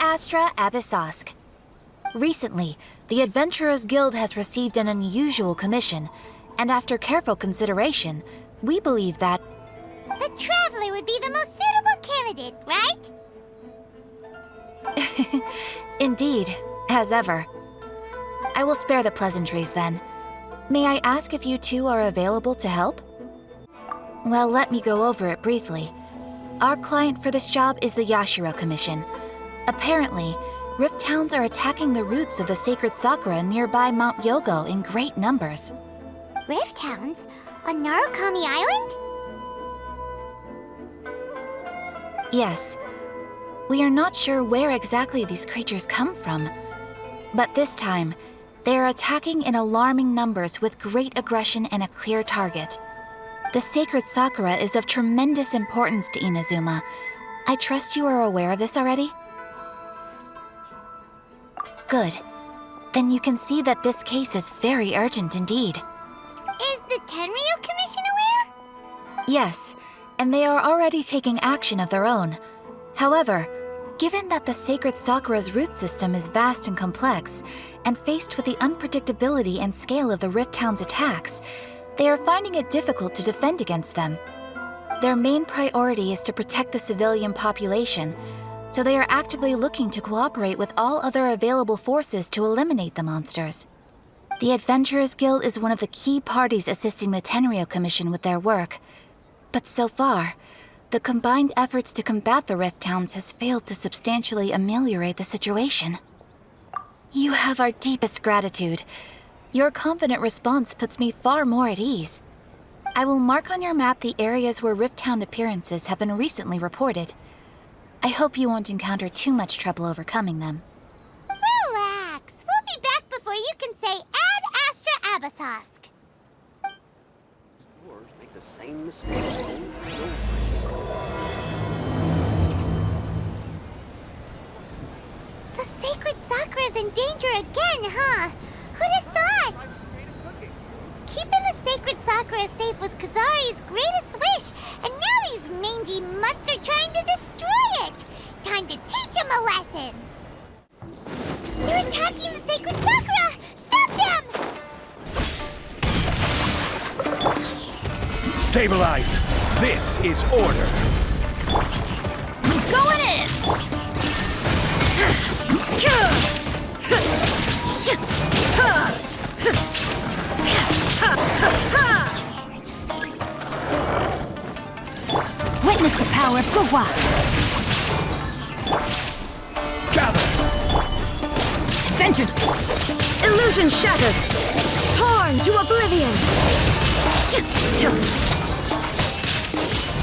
Astra Abyssosk. Recently, the Adventurers Guild has received an unusual commission, and after careful consideration, we believe that... The Traveler would be the most suitable candidate, right? Indeed, as ever. I will spare the pleasantries then. May I ask if you two are available to help? Well, let me go over it briefly. Our client for this job is the Yashiro Commission. Apparently, Rift Towns are attacking the roots of the sacred sakura nearby Mount Yogo in great numbers. Rift Hounds? On Narukami Island? Yes. We are not sure where exactly these creatures come from. But this time, they are attacking in alarming numbers with great aggression and a clear target. The sacred sakura is of tremendous importance to Inazuma. I trust you are aware of this already? Good. Then you can see that this case is very urgent indeed. Is the Tenryu Commission aware? Yes, and they are already taking action of their own. However, given that the sacred sakura's root system is vast and complex, and faced with the unpredictability and scale of the Rift Town's attacks, they are finding it difficult to defend against them. Their main priority is to protect the civilian population, so they are actively looking to cooperate with all other available forces to eliminate the monsters. The Adventurers Guild is one of the key parties assisting the Tenryu Commission with their work. But so far, the combined efforts to combat the Rift Towns has failed to substantially ameliorate the situation. You have our deepest gratitude. Your confident response puts me far more at ease. I will mark on your map the areas where Rift Town appearances have been recently reported. I hope you won't encounter too much trouble overcoming them. Relax. We'll be back before you can say Ad Astra Abyssosk. Explorers make the same mistakes over and over. The sacred sakura's in danger again, huh? Who'd have thought? Keeping the sacred sakura safe was Kazari's greatest wish, and now these mangy mutts are trying to destroy it! Time to teach them a lesson! They're attacking the sacred sakura! Stop them! Stabilize! This is order! Going in! Witness the power of Gugwa! Gather! Vengeance! Illusion shattered! Torn to oblivion!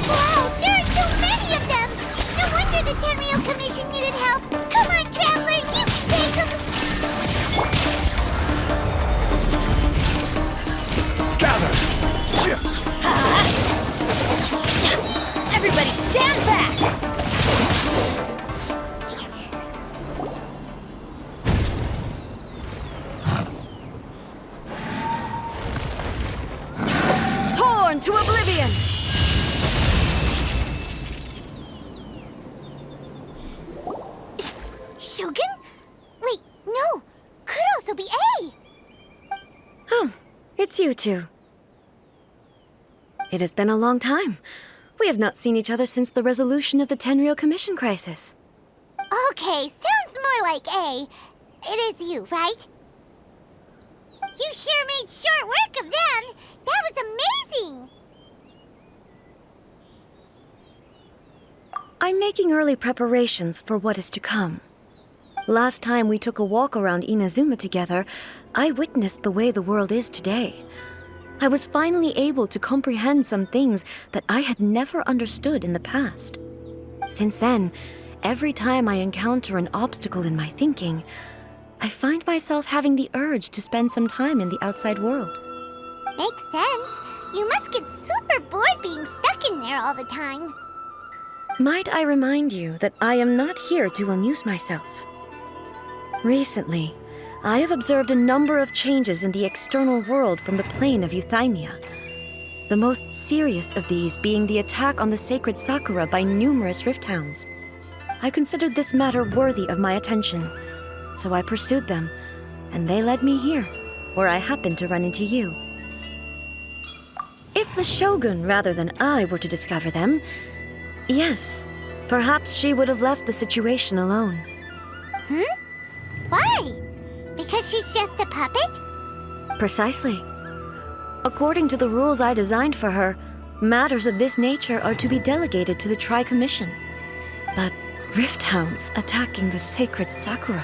Wow, there are so many of them! No wonder the Tenryu Commission needed help! Come on, Traveler, you can take them! Gather! Everybody stand back! Torn to oblivion! Shogun? Wait, no! Could also be A! Oh, it's you two. It has been a long time. We have not seen each other since the resolution of the Tenryu Commission crisis. Okay, sounds more like A. It is you, right? You sure made short work of them! That was amazing! I'm making early preparations for what is to come. Last time we took a walk around Inazuma together, I witnessed the way the world is today. I was finally able to comprehend some things that I had never understood in the past. Since then, every time I encounter an obstacle in my thinking, I find myself having the urge to spend some time in the outside world. Makes sense. You must get super bored being stuck in there all the time. Might I remind you that I am not here to amuse myself. Recently, I have observed a number of changes in the external world from the plane of Euthymia. The most serious of these being the attack on the sacred Sakura by numerous Rift Hounds. I considered this matter worthy of my attention. So I pursued them, and they led me here, where I happened to run into you. If the Shogun rather than I were to discover them, yes, perhaps she would have left the situation alone. Why? Because she's just a puppet? Precisely. According to the rules I designed for her, matters of this nature are to be delegated to the Tri-Commission. But Rift Hounds attacking the sacred Sakura...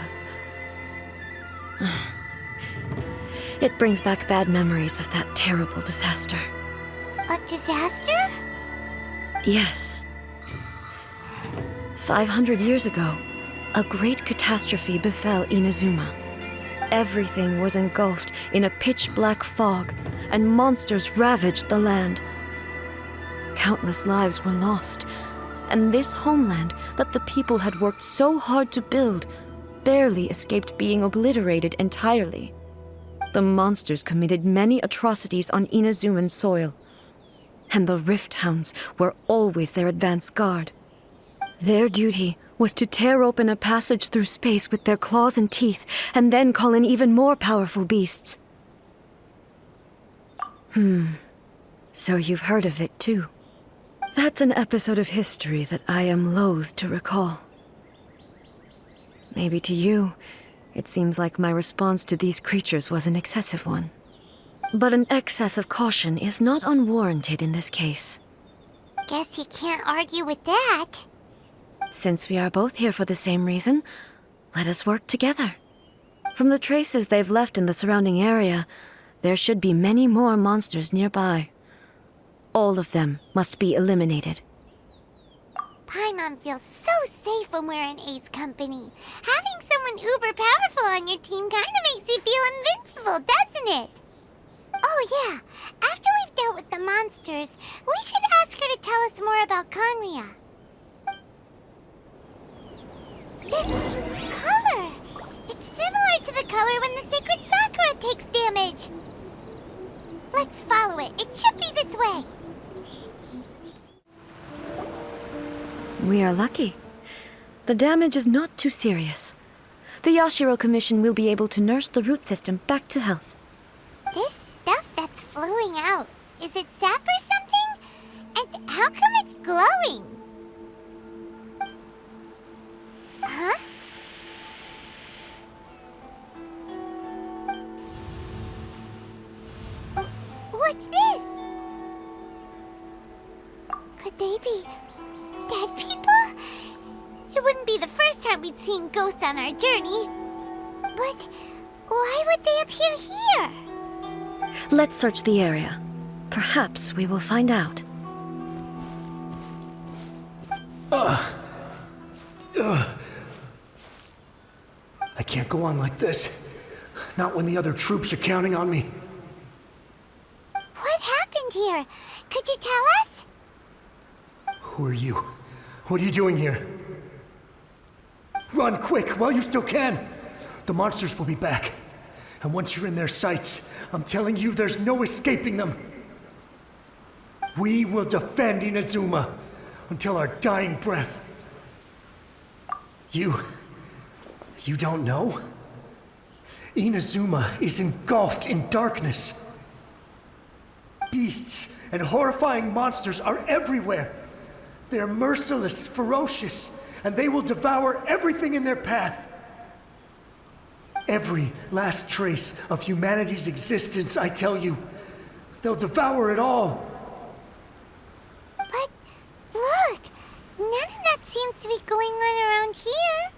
It brings back bad memories of that terrible disaster. A disaster? Yes. 500 years ago, a great catastrophe befell Inazuma. Everything was engulfed in a pitch-black fog, and monsters ravaged the land. Countless lives were lost, and this homeland that the people had worked so hard to build barely escaped being obliterated entirely. The monsters committed many atrocities on Inazuman soil, and the Rift Hounds were always their advance guard. Their duty was to tear open a passage through space with their claws and teeth, and then call in even more powerful beasts. So you've heard of it too. That's an episode of history that I am loath to recall. Maybe to you, it seems like my response to these creatures was an excessive one. But an excess of caution is not unwarranted in this case. Guess you can't argue with that. Since we are both here for the same reason, let us work together. From the traces they've left in the surrounding area, there should be many more monsters nearby. All of them must be eliminated. Paimon feels so safe when we're in Ace Company. Having someone uber powerful on your team kind of makes you feel invincible, doesn't it? Oh yeah, after we've dealt with the monsters, we should ask her to tell us more about Conria. This color! It's similar to the color when the sacred Sakura takes damage. Let's follow it. It should be this way. We are lucky. The damage is not too serious. The Yashiro Commission will be able to nurse the root system back to health. This stuff that's flowing out, is it sap or something? And how come it's glowing? Huh? What's this? Could they be dead people? It wouldn't be the first time we'd seen ghosts on our journey. But why would they appear here? Let's search the area. Perhaps we will find out. I can't go on like this. Not when the other troops are counting on me. What happened here? Could you tell us? Who are you? What are you doing here? Run quick while you still can. The monsters will be back. And once you're in their sights, I'm telling you there's no escaping them. We will defend Inazuma until our dying breath. You don't know? Inazuma is engulfed in darkness. Beasts and horrifying monsters are everywhere. They are merciless, ferocious, and they will devour everything in their path. Every last trace of humanity's existence, I tell you. They'll devour it all. But look, none of that seems to be going on around here.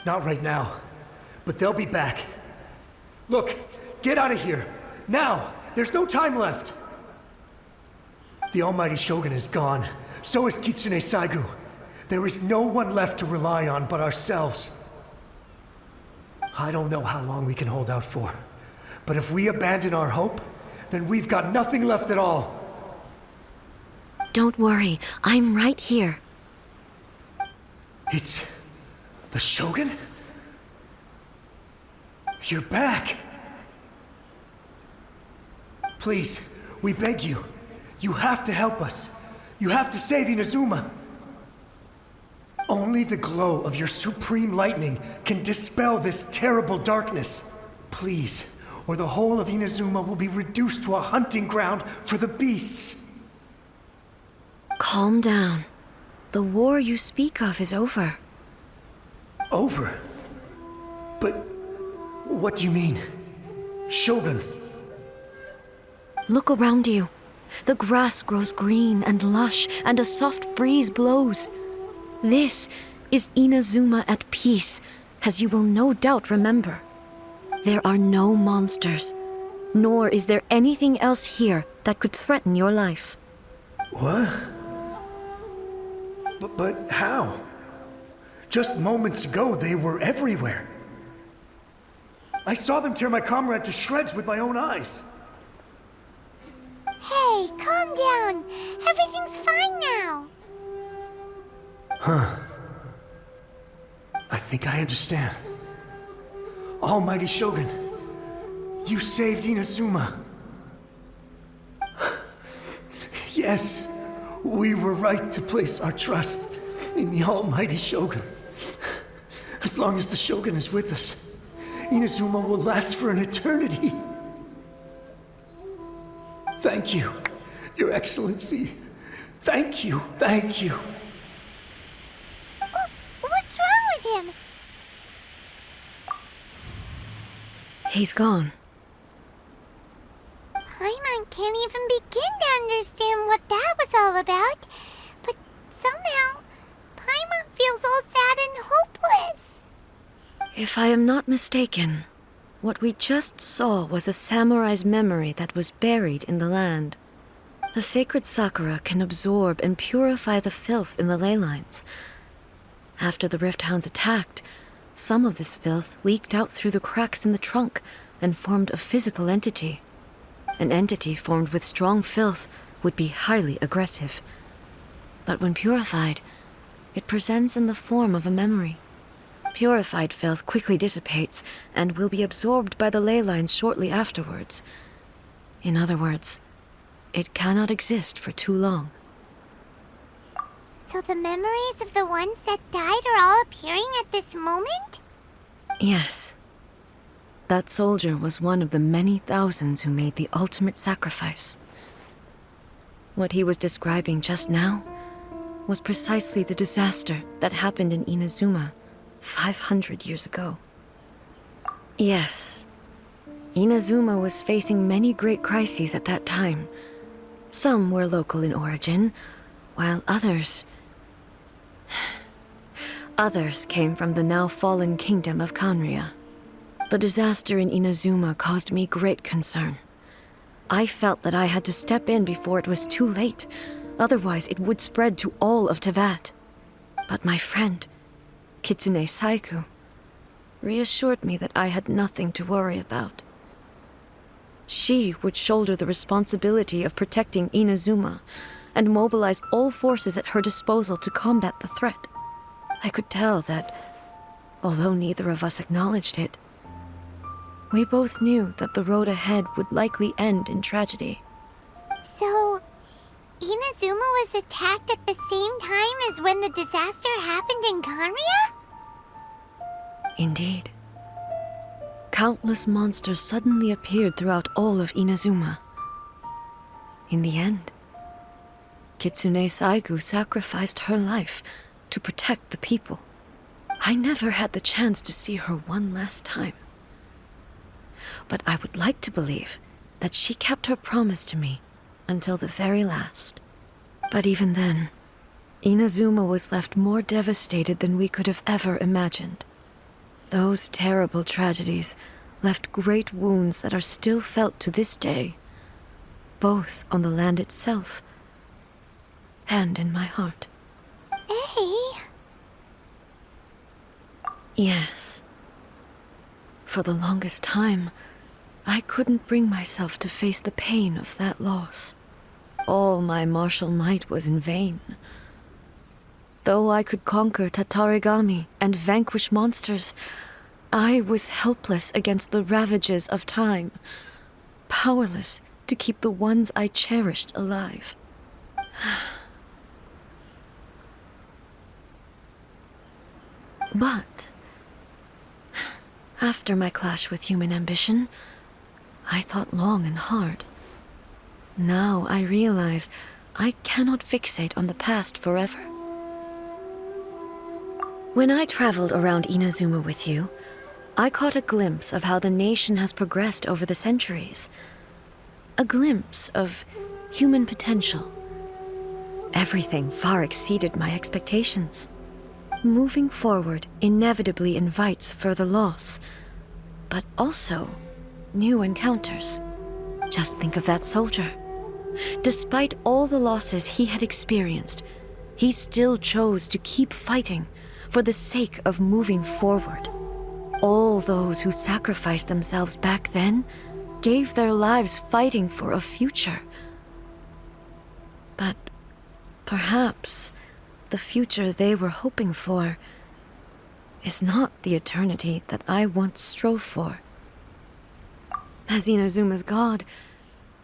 Not right now, but they'll be back. Look, get out of here. Now! There's no time left! The Almighty Shogun is gone. So is Kitsune Saigu. There is no one left to rely on but ourselves. I don't know how long we can hold out for. But if we abandon our hope, then we've got nothing left at all. Don't worry, I'm right here. It's... the Shogun? You're back! Please, we beg you. You have to help us. You have to save Inazuma. Only Only the glow of your supreme lightning can dispel this terrible darkness. Please, or the whole of Inazuma will be reduced to a hunting ground for the beasts. Calm down. The war you speak of is over. Over? But what do you mean? Shogun? Look around you. The grass grows green and lush, and a soft breeze blows. This is Inazuma at peace, as you will no doubt remember. There are no monsters, nor is there anything else here that could threaten your life. What? But how? Just moments ago, they were everywhere. I saw them tear my comrade to shreds with my own eyes. Hey, calm down. Everything's fine now. Huh. I think I understand. Almighty Shogun, you saved Inazuma. Yes, we were right to place our trust in the Almighty Shogun. As long as the Shogun is with us, Inazuma will last for an eternity. Thank you, Your Excellency. Thank you, thank you. What's wrong with him? He's gone. Paimon can't even begin to understand what that was all about. But somehow, Paimon feels all sad and hopeless. If I am not mistaken, what we just saw was a samurai's memory that was buried in the land. The sacred sakura can absorb and purify the filth in the ley lines. After the Rift Hounds attacked, some of this filth leaked out through the cracks in the trunk and formed a physical entity. An entity formed with strong filth would be highly aggressive. But when purified, it presents in the form of a memory. Purified filth quickly dissipates and will be absorbed by the ley lines shortly afterwards. In other words, it cannot exist for too long. So the memories of the ones that died are all appearing at this moment? Yes. That soldier was one of the many thousands who made the ultimate sacrifice. What he was describing just now was precisely the disaster that happened in Inazuma 500 years ago. Yes. Inazuma was facing many great crises at that time. Some were local in origin, while others came from the now fallen kingdom of Kanria. The disaster in Inazuma caused me great concern. I felt that I had to step in before it was too late, otherwise it would spread to all of Tevat. But my friend, Kitsune Saiku, reassured me that I had nothing to worry about. She would shoulder the responsibility of protecting Inazuma and mobilize all forces at her disposal to combat the threat. I could tell that, although neither of us acknowledged it, we both knew that the road ahead would likely end in tragedy. So, Inazuma was attacked at the same time as when the disaster happened in Kanria? Indeed. Countless monsters suddenly appeared throughout all of Inazuma. In the end, Kitsune Saigu sacrificed her life to protect the people. I never had the chance to see her one last time. But I would like to believe that she kept her promise to me until the very last. But even then, Inazuma was left more devastated than we could have ever imagined. Those terrible tragedies left great wounds that are still felt to this day, both on the land itself and in my heart. Hey? Yes. For the longest time, I couldn't bring myself to face the pain of that loss. All my martial might was in vain. Though I could conquer Tatarigami and vanquish monsters, I was helpless against the ravages of time, powerless to keep the ones I cherished alive. But after my clash with human ambition, I thought long and hard. Now I realize I cannot fixate on the past forever. When I traveled around Inazuma with you, I caught a glimpse of how the nation has progressed over the centuries. A glimpse of human potential. Everything far exceeded my expectations. Moving forward inevitably invites further loss, but also new encounters. Just think of that soldier. Despite all the losses he had experienced, he still chose to keep fighting for the sake of moving forward. All those who sacrificed themselves back then gave their lives fighting for a future. But perhaps the future they were hoping for is not the eternity that I once strove for. As Inazuma's god,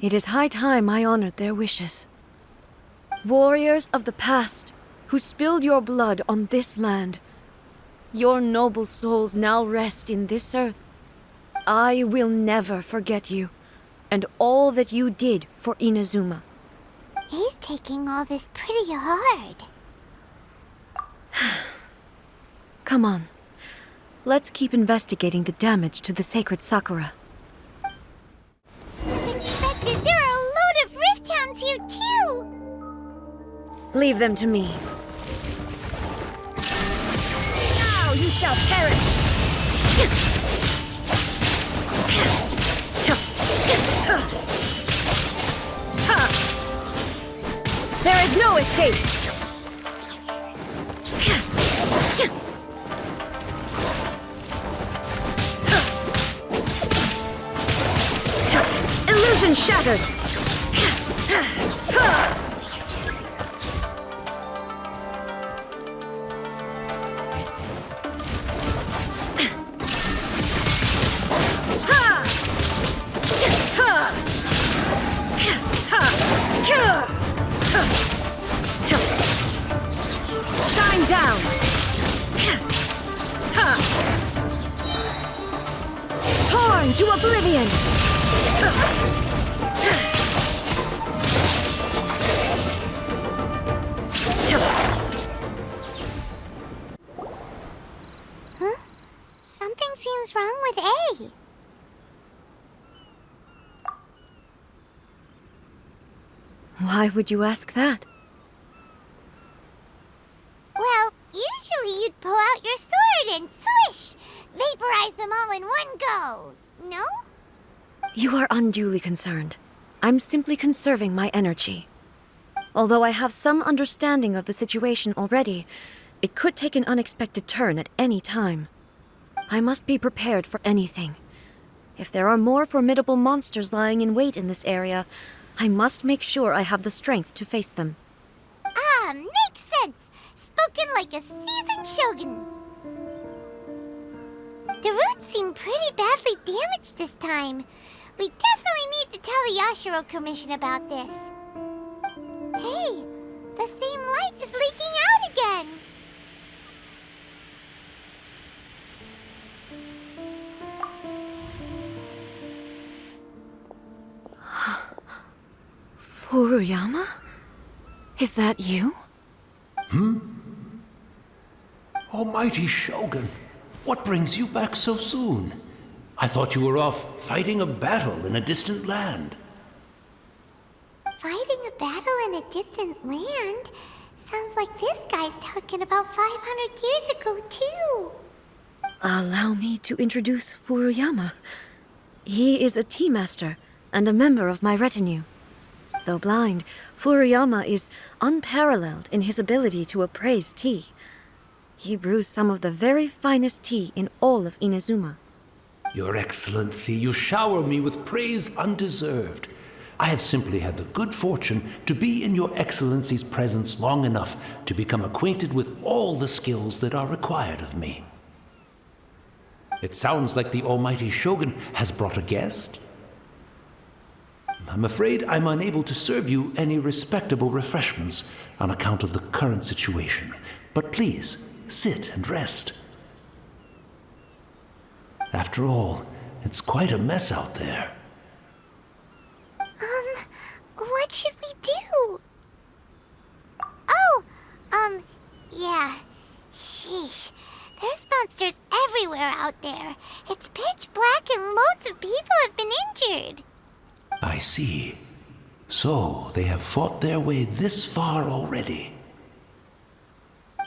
it is high time I honored their wishes. Warriors of the past, who spilled your blood on this land, your noble souls now rest in this earth. I will never forget you, and all that you did for Inazuma. He's taking all this pretty hard. Come on. Let's keep investigating the damage to the sacred Sakura. As expected, there are a load of Rift Hounds here too! Leave them to me. Now you shall perish! There is no escape! Illusion shattered! Shine down! Torn to oblivion! Huh? Something seems wrong with A. Why would you ask that? Well, usually you'd pull out your sword and swish! Vaporize them all in one go! No? You are unduly concerned. I'm simply conserving my energy. Although I have some understanding of the situation already, it could take an unexpected turn at any time. I must be prepared for anything. If there are more formidable monsters lying in wait in this area, I must make sure I have the strength to face them. Ah, makes sense! Spoken like a seasoned shogun. The roots seem pretty badly damaged this time. We definitely need to tell the Yashiro Commission about this. Hey, the same light is leaking out again! Furuyama? Is that you? Almighty Shogun, what brings you back so soon? I thought you were off fighting a battle in a distant land. Fighting a battle in a distant land? Sounds like this guy's talking about 500 years ago, too. Allow me to introduce Furuyama. He is a tea master and a member of my retinue. Though blind, Furuyama is unparalleled in his ability to appraise tea. He brews some of the very finest tea in all of Inazuma. Your Excellency, you shower me with praise undeserved. I have simply had the good fortune to be in Your Excellency's presence long enough to become acquainted with all the skills that are required of me. It sounds like the Almighty Shogun has brought a guest. I'm afraid I'm unable to serve you any respectable refreshments on account of the current situation. But please, sit and rest. After all, it's quite a mess out there. What should we do? Oh, yeah. Sheesh. There's monsters everywhere out there. It's pitch black and loads of people have been injured. I see. So, they have fought their way this far already.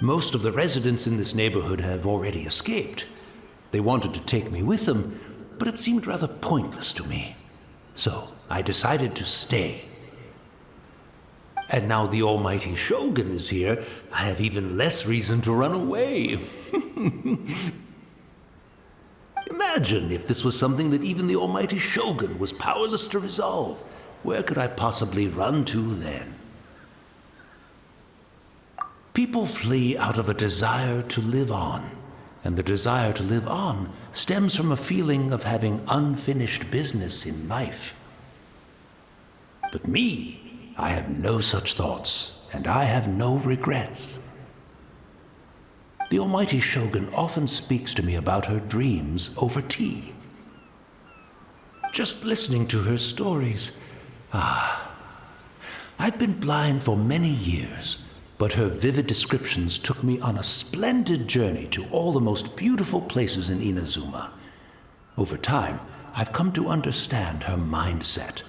Most of the residents in this neighborhood have already escaped. They wanted to take me with them, but it seemed rather pointless to me. So, I decided to stay. And now the almighty Shogun is here, I have even less reason to run away. Imagine if this was something that even the almighty Shogun was powerless to resolve. Where could I possibly run to then? People flee out of a desire to live on, and the desire to live on stems from a feeling of having unfinished business in life. But me, I have no such thoughts, and I have no regrets. The almighty Shogun often speaks to me about her dreams over tea. Just listening to her stories, I've been blind for many years, but her vivid descriptions took me on a splendid journey to all the most beautiful places in Inazuma. Over time, I've come to understand her mindset.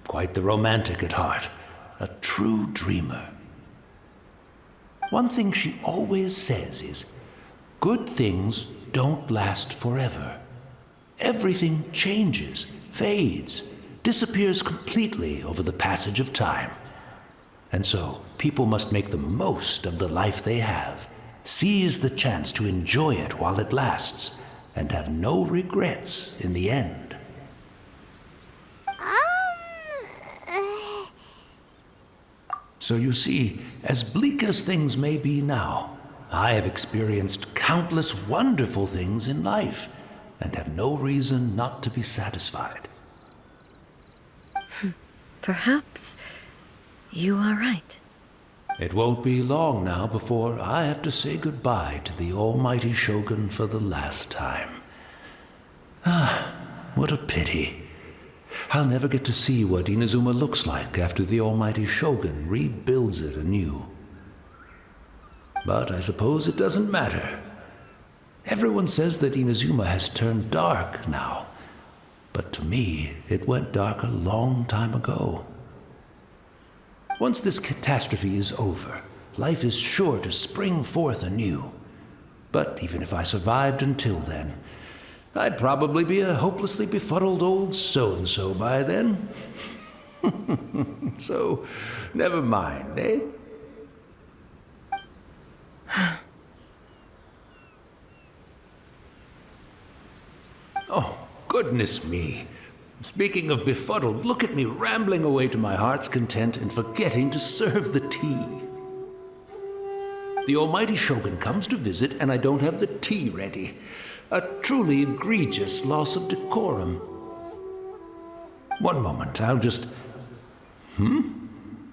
Quite the romantic at heart, a true dreamer. One thing she always says is, good things don't last forever. Everything changes, fades, disappears completely over the passage of time. And so, people must make the most of the life they have, seize the chance to enjoy it while it lasts, and have no regrets in the end. So you see, as bleak as things may be now, I have experienced countless wonderful things in life, and have no reason not to be satisfied. Perhaps you are right. It won't be long now before I have to say goodbye to the almighty Shogun for the last time. What a pity. I'll never get to see what Inazuma looks like after the almighty Shogun rebuilds it anew. But I suppose it doesn't matter. Everyone says that Inazuma has turned dark now, but to me, it went dark a long time ago. Once this catastrophe is over, life is sure to spring forth anew. But even if I survived until then, I'd probably be a hopelessly befuddled old so-and-so by then. So, never mind, eh? Oh, goodness me. Speaking of befuddled, look at me rambling away to my heart's content and forgetting to serve the tea. The almighty Shogun comes to visit and I don't have the tea ready. A truly egregious loss of decorum. One moment, I'll just...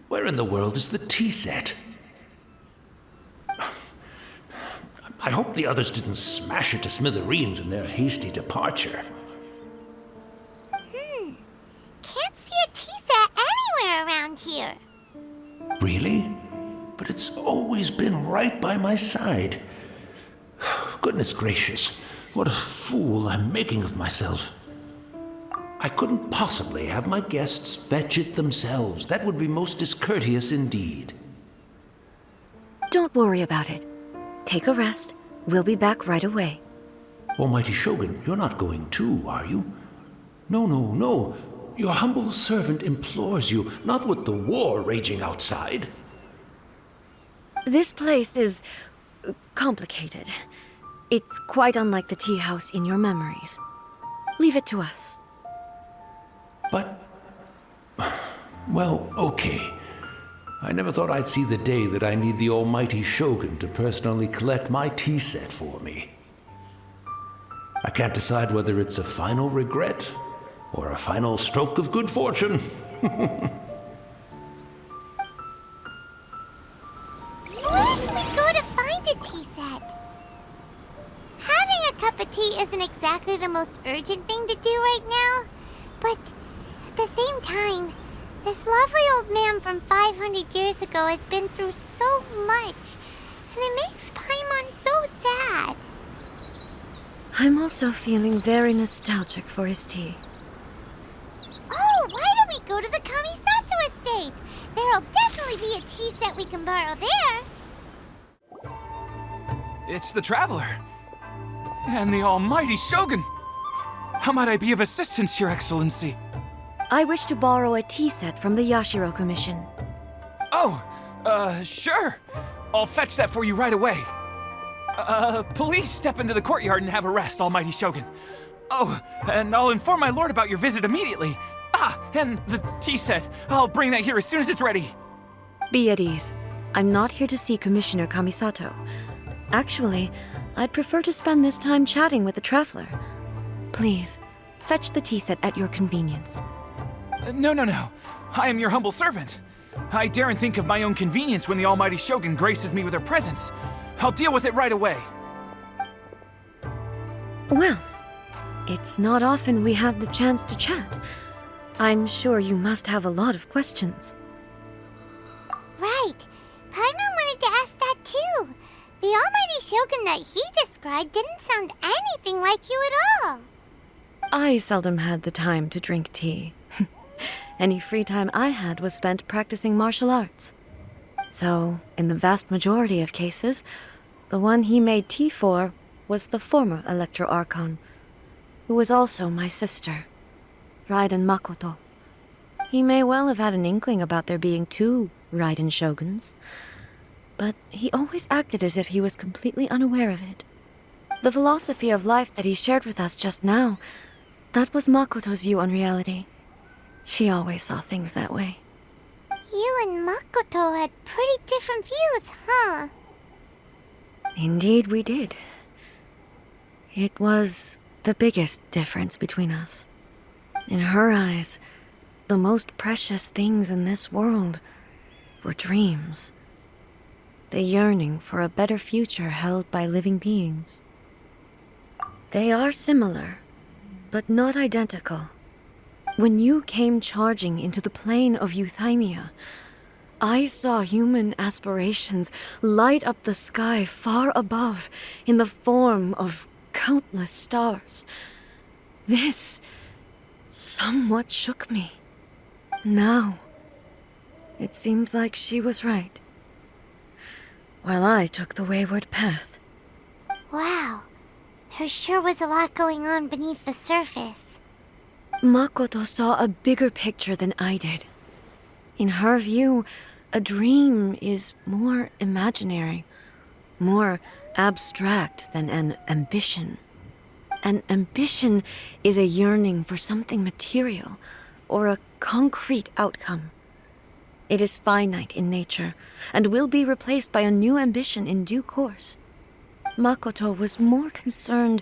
Where in the world is the tea set? I hope the others didn't smash it to smithereens in their hasty departure. Can't see a tea set anywhere around here. Really? But it's always been right by my side. Goodness gracious, what a fool I'm making of myself. I couldn't possibly have my guests fetch it themselves. That would be most discourteous indeed. Don't worry about it. Take a rest. We'll be back right away. Almighty Shogun, you're not going too, are you? No. Your humble servant implores you, not with the war raging outside. This place is complicated. It's quite unlike the tea house in your memories. Leave it to us. But... well, okay. I never thought I'd see the day that I need the almighty Shogun to personally collect my tea set for me. I can't decide whether it's a final regret or a final stroke of good fortune. Where should we go to find a tea set? Having a cup of tea isn't exactly the most urgent thing to do right now, but at the same time, this lovely old man from 500 years ago has been through so much, and it makes Paimon so sad. I'm also feeling very nostalgic for his tea. Oh, why don't we go to the Kamisato estate? There'll definitely be a tea set we can borrow there. It's the Traveler. And the almighty Shogun. How might I be of assistance, Your Excellency? I wish to borrow a tea set from the Yashiro Commission. Oh, sure. I'll fetch that for you right away. Please step into the courtyard and have a rest, almighty Shogun. Oh, and I'll inform my lord about your visit immediately. Ah, and the tea set. I'll bring that here as soon as it's ready. Be at ease. I'm not here to see Commissioner Kamisato. Actually, I'd prefer to spend this time chatting with the Traveler. Please, fetch the tea set at your convenience. No. I am your humble servant. I daren't think of my own convenience when the almighty Shogun graces me with her presence. I'll deal with it right away. Well, it's not often we have the chance to chat. I'm sure you must have a lot of questions. Right. Paimon wanted to ask that too. The almighty Shogun that he described didn't sound anything like you at all. I seldom had the time to drink tea. Any free time I had was spent practicing martial arts. So, in the vast majority of cases, the one he made tea for was the former Electro Archon, who was also my sister, Raiden Makoto. He may well have had an inkling about there being two Raiden Shoguns, but he always acted as if he was completely unaware of it. The philosophy of life that he shared with us just now, that was Makoto's view on reality. She always saw things that way. You and Makoto had pretty different views, huh? Indeed we did. It was the biggest difference between us. In her eyes, the most precious things in this world were dreams. The yearning for a better future held by living beings. They are similar, but not identical. When you came charging into the plane of Euthymia, I saw human aspirations light up the sky far above in the form of countless stars. This somewhat shook me. Now, it seems like she was right, while I took the wayward path. Wow. There sure was a lot going on beneath the surface. Makoto saw a bigger picture than I did. In her view, a dream is more imaginary, more abstract than an ambition. An ambition is a yearning for something material, or a concrete outcome. It is finite in nature, and will be replaced by a new ambition in due course. Makoto was more concerned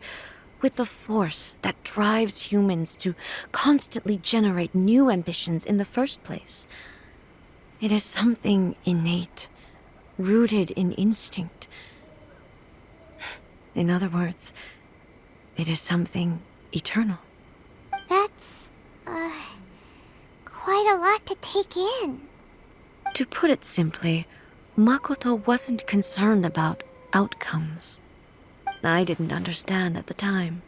with the force that drives humans to constantly generate new ambitions in the first place. It is something innate, rooted in instinct. In other words, it is something eternal. That's, quite a lot to take in. To put it simply, Makoto wasn't concerned about outcomes. I didn't understand at the time.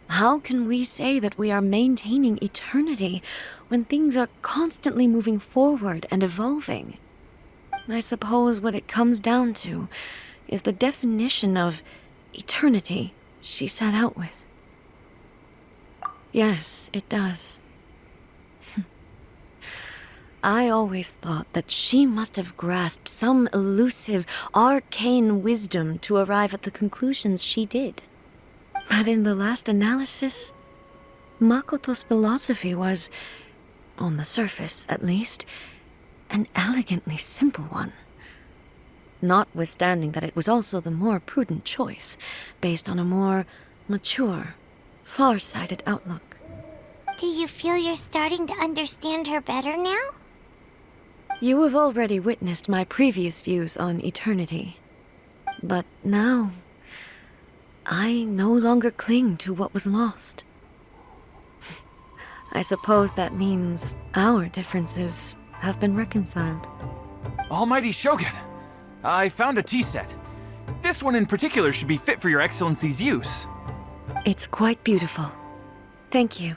How can we say that we are maintaining eternity when things are constantly moving forward and evolving? I suppose what it comes down to is the definition of eternity she set out with. Yes, it does. I always thought that she must have grasped some elusive, arcane wisdom to arrive at the conclusions she did. But in the last analysis, Makoto's philosophy was, on the surface at least, an elegantly simple one. Notwithstanding that it was also the more prudent choice, based on a more mature, far-sighted outlook. Do you feel you're starting to understand her better now? You have already witnessed my previous views on eternity. But now, I no longer cling to what was lost. I suppose that means our differences have been reconciled. Almighty Shogun, I found a tea set. This one in particular should be fit for your Excellency's use. It's quite beautiful. Thank you.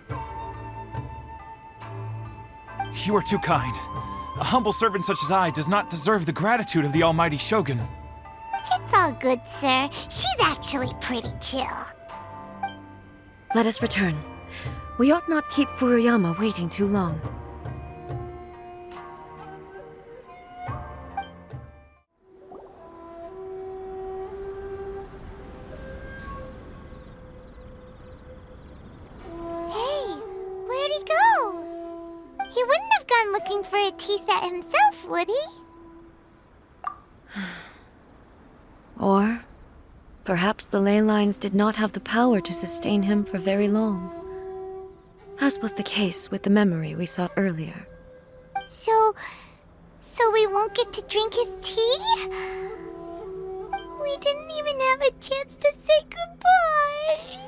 You are too kind. A humble servant such as I does not deserve the gratitude of the Almighty Shogun. It's all good, sir. She's actually pretty chill. Let us return. We ought not keep Furuyama waiting too long. Hey, where'd he go? He wouldn't have gone looking for a tea set himself, would he? Or perhaps the ley lines did not have the power to sustain him for very long, as was the case with the memory we sought earlier. So we won't get to drink his tea? We didn't even have a chance to say goodbye.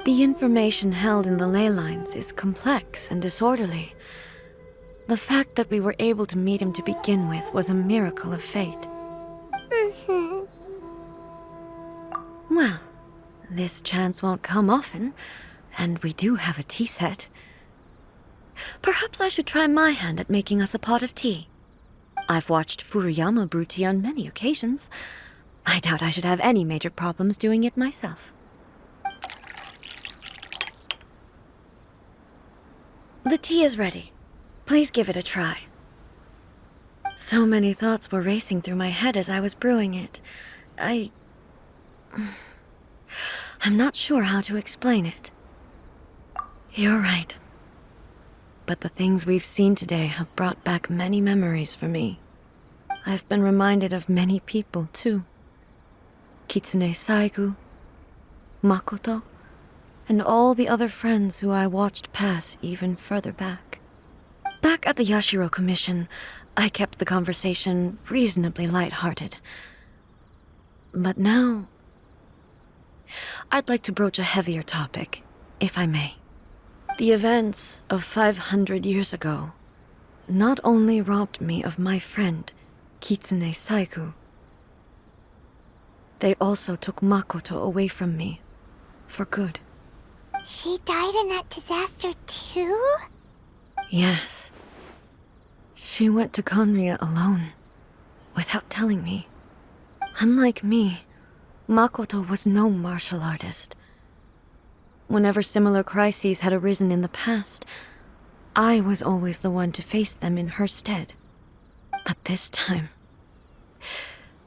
The information held in the ley lines is complex and disorderly. The fact that we were able to meet him to begin with was a miracle of fate. Well, this chance won't come often, and we do have a tea set. Perhaps I should try my hand at making us a pot of tea. I've watched Furuyama brew tea on many occasions. I doubt I should have any major problems doing it myself. The tea is ready. Please give it a try. So many thoughts were racing through my head as I was brewing it. I'm not sure how to explain it. You're right. But the things we've seen today have brought back many memories for me. I've been reminded of many people, too. Kitsune Saigu, Makoto, and all the other friends who I watched pass even further back. Back at the Yashiro Commission, I kept the conversation reasonably lighthearted. But now, I'd like to broach a heavier topic, if I may. The events of 500 years ago not only robbed me of my friend, Kitsune Saigu, they also took Makoto away from me, for good. She died in that disaster too? Yes. She went to Conria alone, without telling me. Unlike me, Makoto was no martial artist. Whenever similar crises had arisen in the past, I was always the one to face them in her stead. But this time,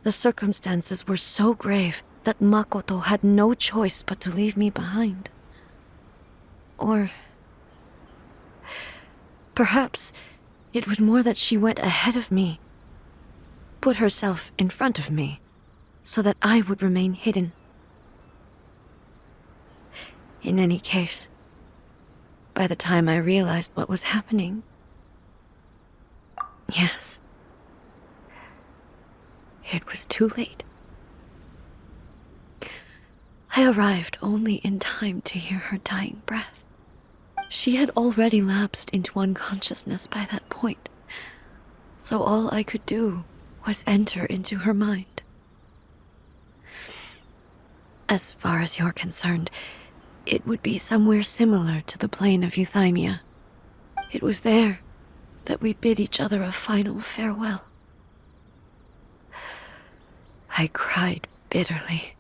the circumstances were so grave that Makoto had no choice but to leave me behind. Or perhaps it was more that she went ahead of me, put herself in front of me, so that I would remain hidden. In any case, by the time I realized what was happening, yes, it was too late. I arrived only in time to hear her dying breath. She had already lapsed into unconsciousness by that point, so all I could do was enter into her mind. As far as you're concerned, it would be somewhere similar to the plane of Euthymia. It was there that we bid each other a final farewell. I cried bitterly.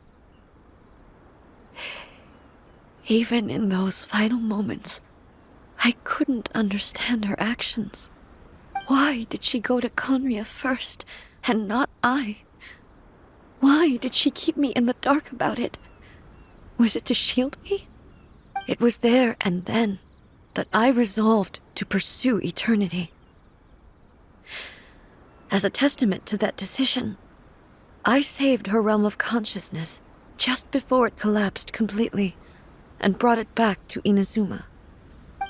Even in those final moments, I couldn't understand her actions. Why did she go to Conria first, and not I? Why did she keep me in the dark about it? Was it to shield me? It was there and then that I resolved to pursue eternity. As a testament to that decision, I saved her realm of consciousness just before it collapsed completely and brought it back to Inazuma.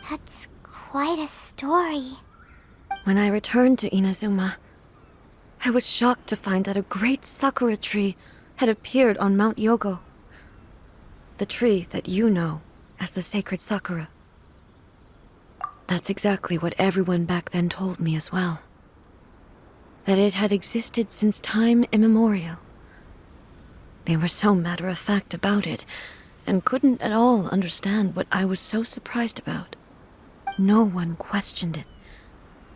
That's quite a story. When I returned to Inazuma, I was shocked to find that a great sakura tree had appeared on Mount Yogo, the tree that you know as the sacred Sakura. That's exactly what everyone back then told me as well. That it had existed since time immemorial. They were so matter-of-fact about it, and couldn't at all understand what I was so surprised about. No one questioned it,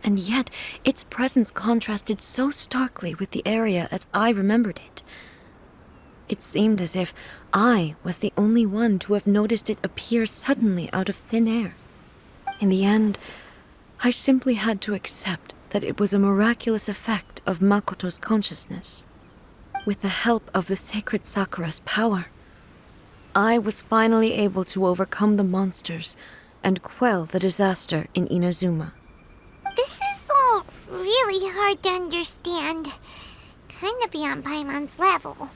and yet its presence contrasted so starkly with the area as I remembered it. It seemed as if I was the only one to have noticed it appear suddenly out of thin air. In the end, I simply had to accept that it was a miraculous effect of Makoto's consciousness. With the help of the sacred Sakura's power, I was finally able to overcome the monsters and quell the disaster in Inazuma. This is all really hard to understand. Kinda beyond Paimon's level.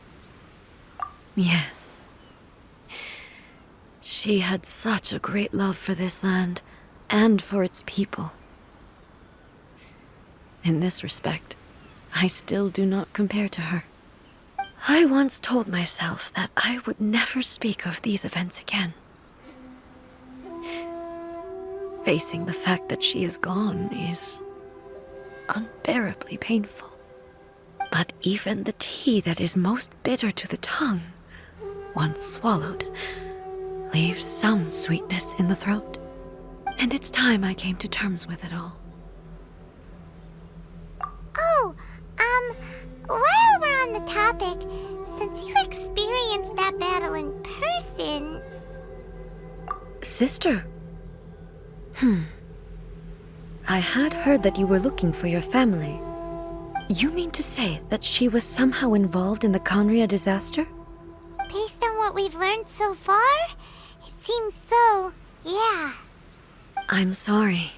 Yes. She had such a great love for this land and for its people. In this respect, I still do not compare to her. I once told myself that I would never speak of these events again. Facing the fact that she is gone is unbearably painful. But even the tea that is most bitter to the tongue, once swallowed, leaves some sweetness in the throat. And it's time I came to terms with it all. Oh, while we're on the topic, since you experienced that battle in person... Sister? I had heard that you were looking for your family. You mean to say that she was somehow involved in the Kanria disaster? Based on what we've learned so far, it seems so, yeah. I'm sorry.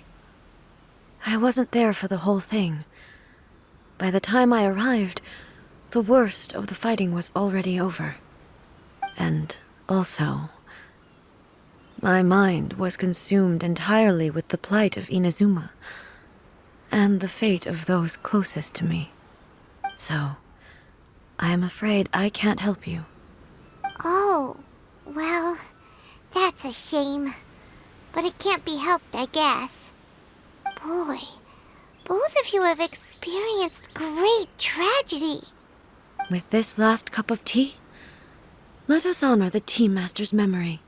I wasn't there for the whole thing. By the time I arrived, the worst of the fighting was already over. And also, my mind was consumed entirely with the plight of Inazuma, and the fate of those closest to me. So, I am afraid I can't help you. Oh, well, that's a shame. But it can't be helped, I guess. Boy, both of you have experienced great tragedy. With this last cup of tea, let us honor the Tea Master's memory.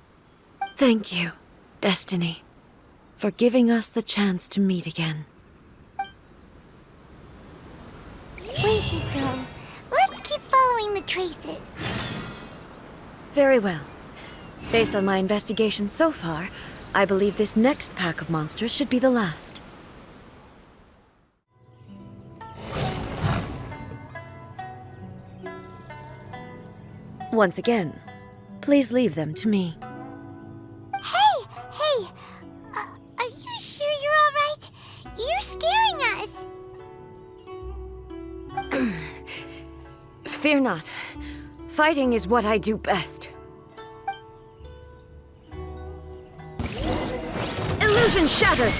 Thank you, Destiny, for giving us the chance to meet again. We should go. Let's keep following the traces. Very well. Based on my investigation so far, I believe this next pack of monsters should be the last. Once again, please leave them to me. Hey! Are you sure you're all right? You're scaring us! Fear not. Fighting is what I do best. Illusion shattered!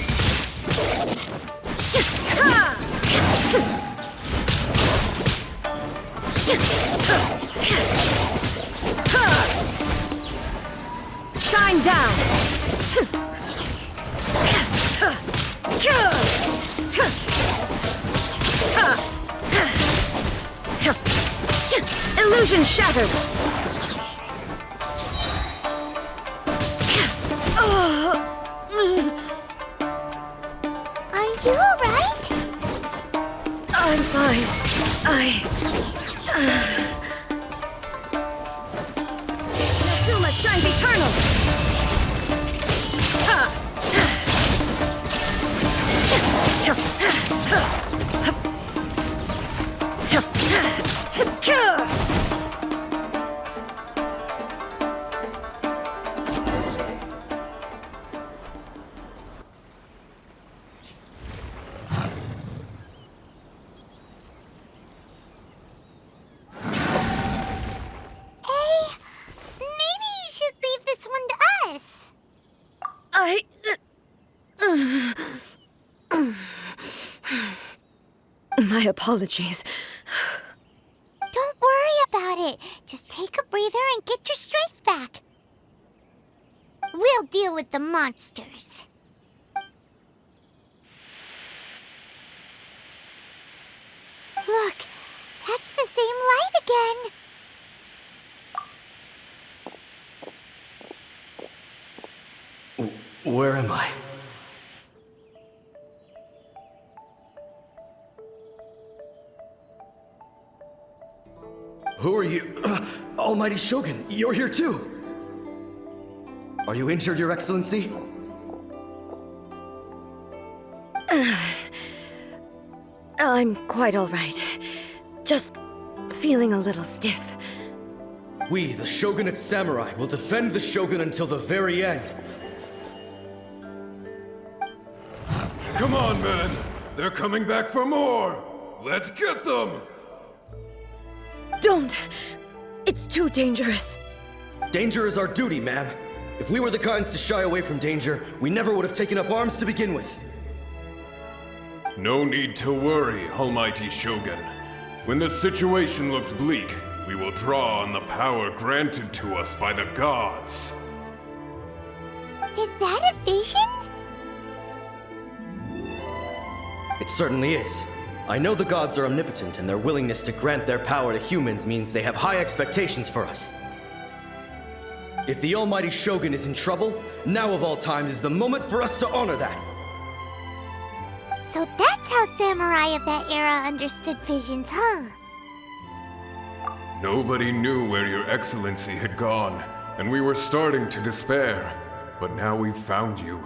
Shine down! Illusion shattered! Are you all right? I'm fine. Nazuma shines eternal! Maybe you should leave this one to us. My apologies. Don't worry about it. with the monsters. Look, that's the same light again. Where am I? Who are you? Almighty Shogun, you're here too! Are you injured, Your Excellency? I'm quite all right. Just feeling a little stiff. We, the Shogunate Samurai, will defend the Shogun until the very end. Come on, men! They're coming back for more! Let's get them! Don't! It's too dangerous. Danger is our duty, ma'am. If we were the kinds to shy away from danger, we never would have taken up arms to begin with. No need to worry, Almighty Shogun. When the situation looks bleak, we will draw on the power granted to us by the gods. Is that a vision? It certainly is. I know the gods are omnipotent, and their willingness to grant their power to humans means they have high expectations for us. If the Almighty Shogun is in trouble, now of all times is the moment for us to honor that. So that's how samurai of that era understood visions, huh? Nobody knew where Your Excellency had gone, and we were starting to despair. But now we've found you.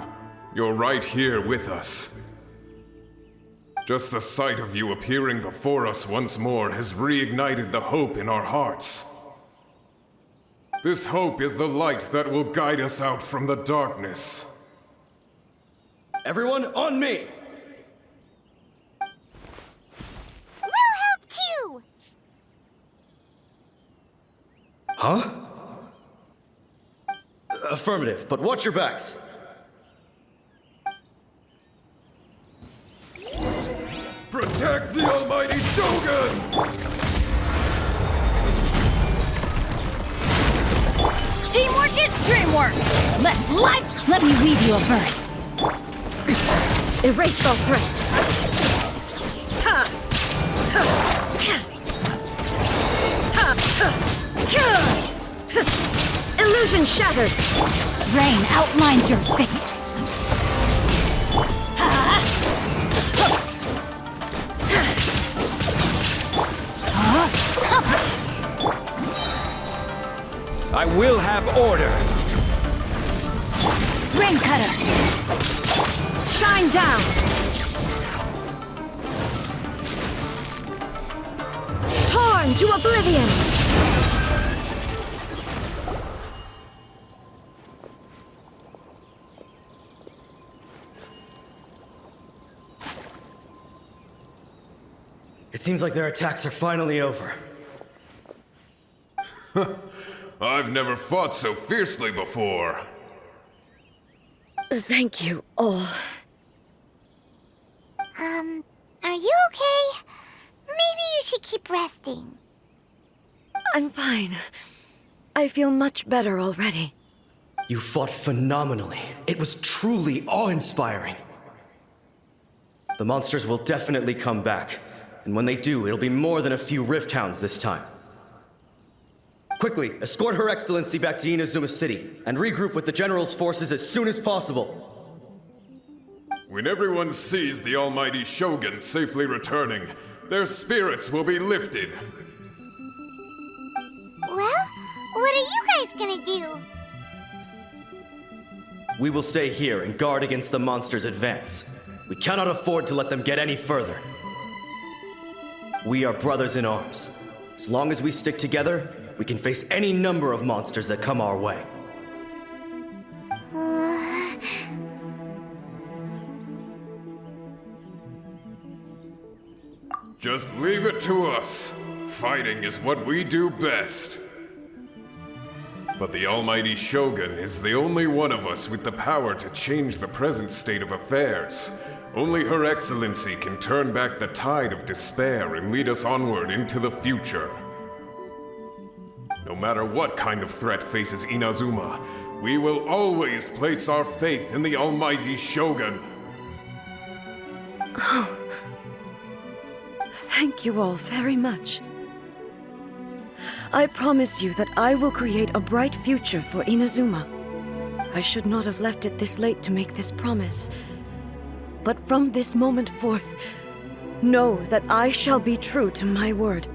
You're right here with us. Just the sight of you appearing before us once more has reignited the hope in our hearts. This hope is the light that will guide us out from the darkness. Everyone, on me! We'll help too! Huh? Affirmative, but watch your backs. Protect the Almighty Shogun! Teamwork is dreamwork! Let's light! Let me weave you a verse. Erase all threats. Ha! Ha! Ha! Ha! Illusion shattered! Rain outlines your fate. I will have order. Rain cutter! Shine down! Torn to oblivion! It seems like their attacks are finally over. I've never fought so fiercely before. Thank you all. Are you okay? Maybe you should keep resting. I'm fine. I feel much better already. You fought phenomenally. It was truly awe-inspiring. The monsters will definitely come back. And when they do, it'll be more than a few Rift Hounds this time. Quickly, escort Her Excellency back to Inazuma City, and regroup with the General's forces as soon as possible. When everyone sees the Almighty Shogun safely returning, their spirits will be lifted. Well, what are you guys gonna do? We will stay here and guard against the monsters' advance. We cannot afford to let them get any further. We are brothers in arms. As long as we stick together, we can face any number of monsters that come our way. Just leave it to us. Fighting is what we do best. But the Almighty Shogun is the only one of us with the power to change the present state of affairs. Only Her Excellency can turn back the tide of despair and lead us onward into the future. No matter what kind of threat faces Inazuma, We will always place our faith in the almighty Shogun. Thank you all very much. I promise you that I will create a bright future for Inazuma. I should not have left it this late to make this promise. But from this moment forth, know that I shall be true to my word.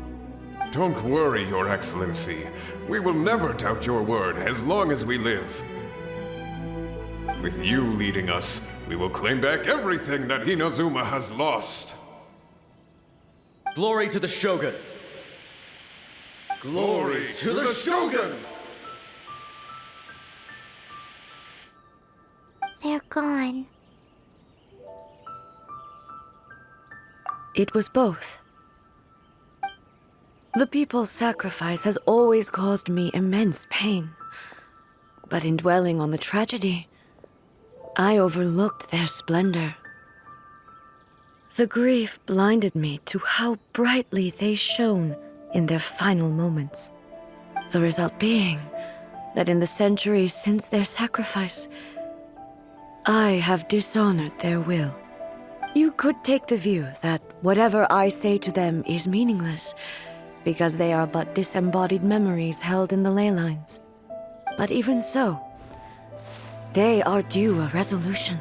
Don't worry, Your Excellency. We will never doubt your word as long as we live. With you leading us, we will claim back everything that Inazuma has lost. Glory to the Shogun! Glory to the Shogun! They're gone. It was both. The people's sacrifice has always caused me immense pain. But in dwelling on the tragedy, I overlooked their splendor. The grief blinded me to how brightly they shone in their final moments. The result being that in the centuries since their sacrifice, I have dishonored their will. You could take the view that whatever I say to them is meaningless, because they are but disembodied memories held in the ley lines. But even so, they are due a resolution.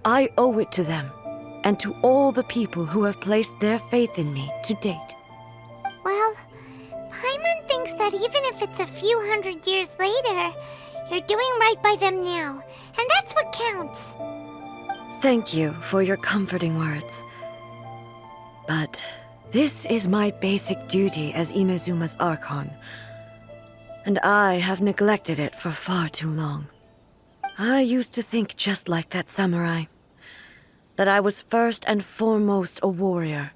I owe it to them, and to all the people who have placed their faith in me to date. Well, Paimon thinks that even if it's a few hundred years later, you're doing right by them now, and that's what counts. Thank you for your comforting words. But this is my basic duty as Inazuma's Archon, and I have neglected it for far too long. I used to think just like that samurai, that I was first and foremost a warrior,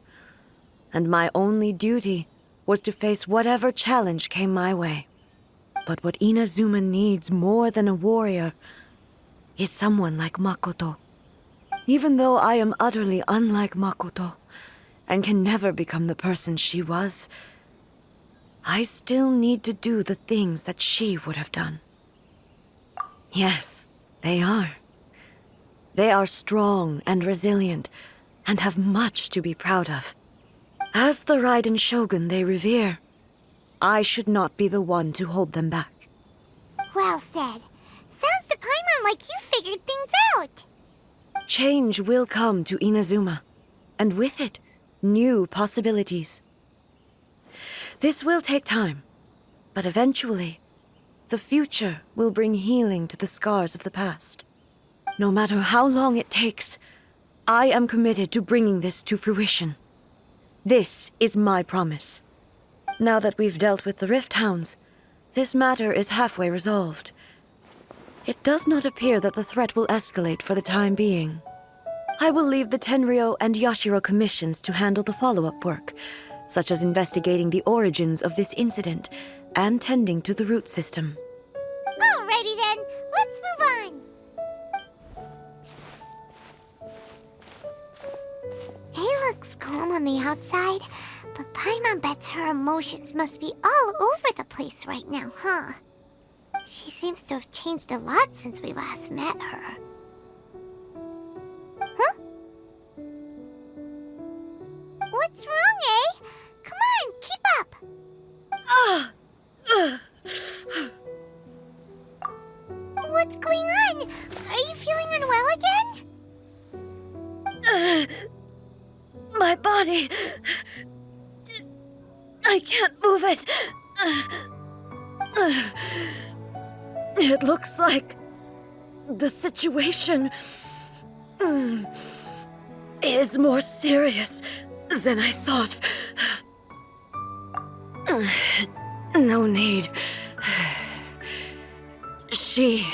and my only duty was to face whatever challenge came my way. But what Inazuma needs more than a warrior is someone like Makoto. Even though I am utterly unlike Makoto, and can never become the person she was, I still need to do the things that she would have done. Yes, they are. They are strong and resilient, and have much to be proud of. As the Raiden Shogun they revere, I should not be the one to hold them back. Well said. Sounds to Paimon like you figured things out. Change will come to Inazuma, and with it, new possibilities. This will take time, but eventually, the future will bring healing to the scars of the past. No matter how long it takes, I am committed to bringing this to fruition. This is my promise. Now that we've dealt with the Rift Hounds, this matter is halfway resolved. It does not appear that the threat will escalate for the time being. I will leave the Tenryo and Yashiro commissions to handle the follow-up work, such as investigating the origins of this incident and tending to the root system. Alrighty then, let's move on. It looks calm on the outside, but Paimon bets her emotions must be all over the place right now, huh? She seems to have changed a lot since we last met her. Huh? What's wrong, eh? Come on, keep up! What's going on? Are you feeling unwell again? My body... I can't move it. It looks like the situation is more serious than I thought. No need. She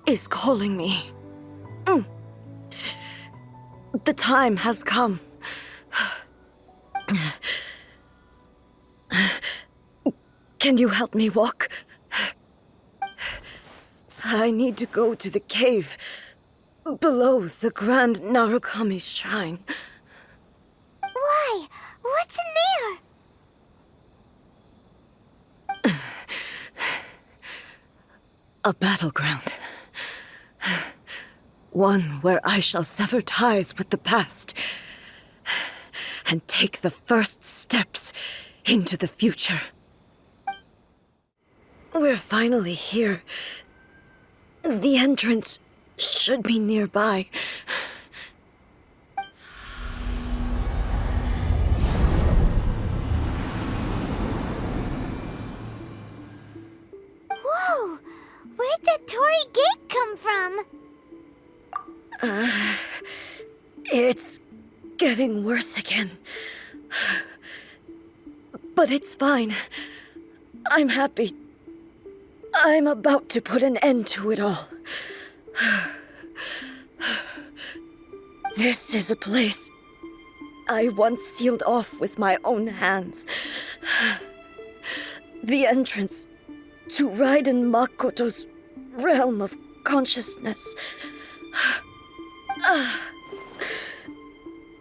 is calling me. The time has come. Can you help me walk? I need to go to the cave below the Grand Narukami Shrine. Why? What's in there? A battleground. One where I shall sever ties with the past and take the first steps into the future. We're finally here. The entrance should be nearby. Whoa! Where'd the Torii Gate come from? It's getting worse again. But it's fine. I'm happy. I'm about to put an end to it all. This is a place I once sealed off with my own hands. The entrance to Raiden Makoto's realm of consciousness.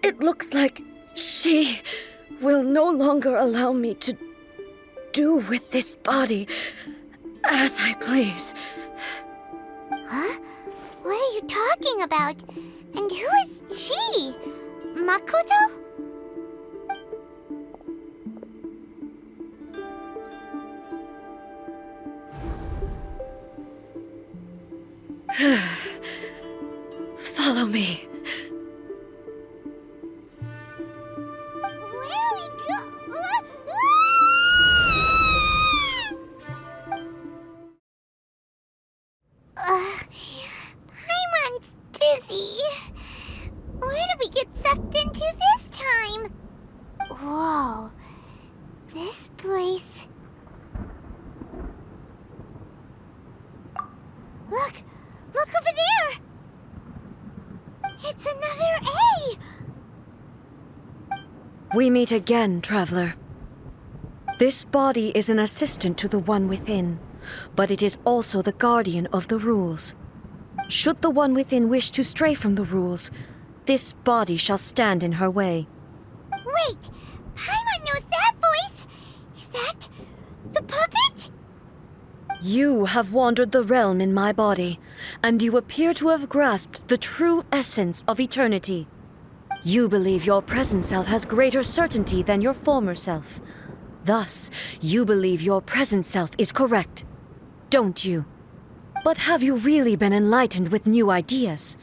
It looks like she will no longer allow me to do with this body as I please. Huh? What are you talking about? And who is she? Makoto? Follow me. Where are we Paimon's dizzy. Where did we get sucked into this time? Whoa. This place... Look! Look over there! It's another A! We meet again, traveler. This body is an assistant to the one within, but it is also the guardian of the rules. Should the one within wish to stray from the rules, this body shall stand in her way. Wait! Paimon knows that voice! Is that... the puppet? You have wandered the realm in my body, and you appear to have grasped the true essence of eternity. You believe your present self has greater certainty than your former self. Thus, you believe your present self is correct, don't you? But have you really been enlightened with new ideas?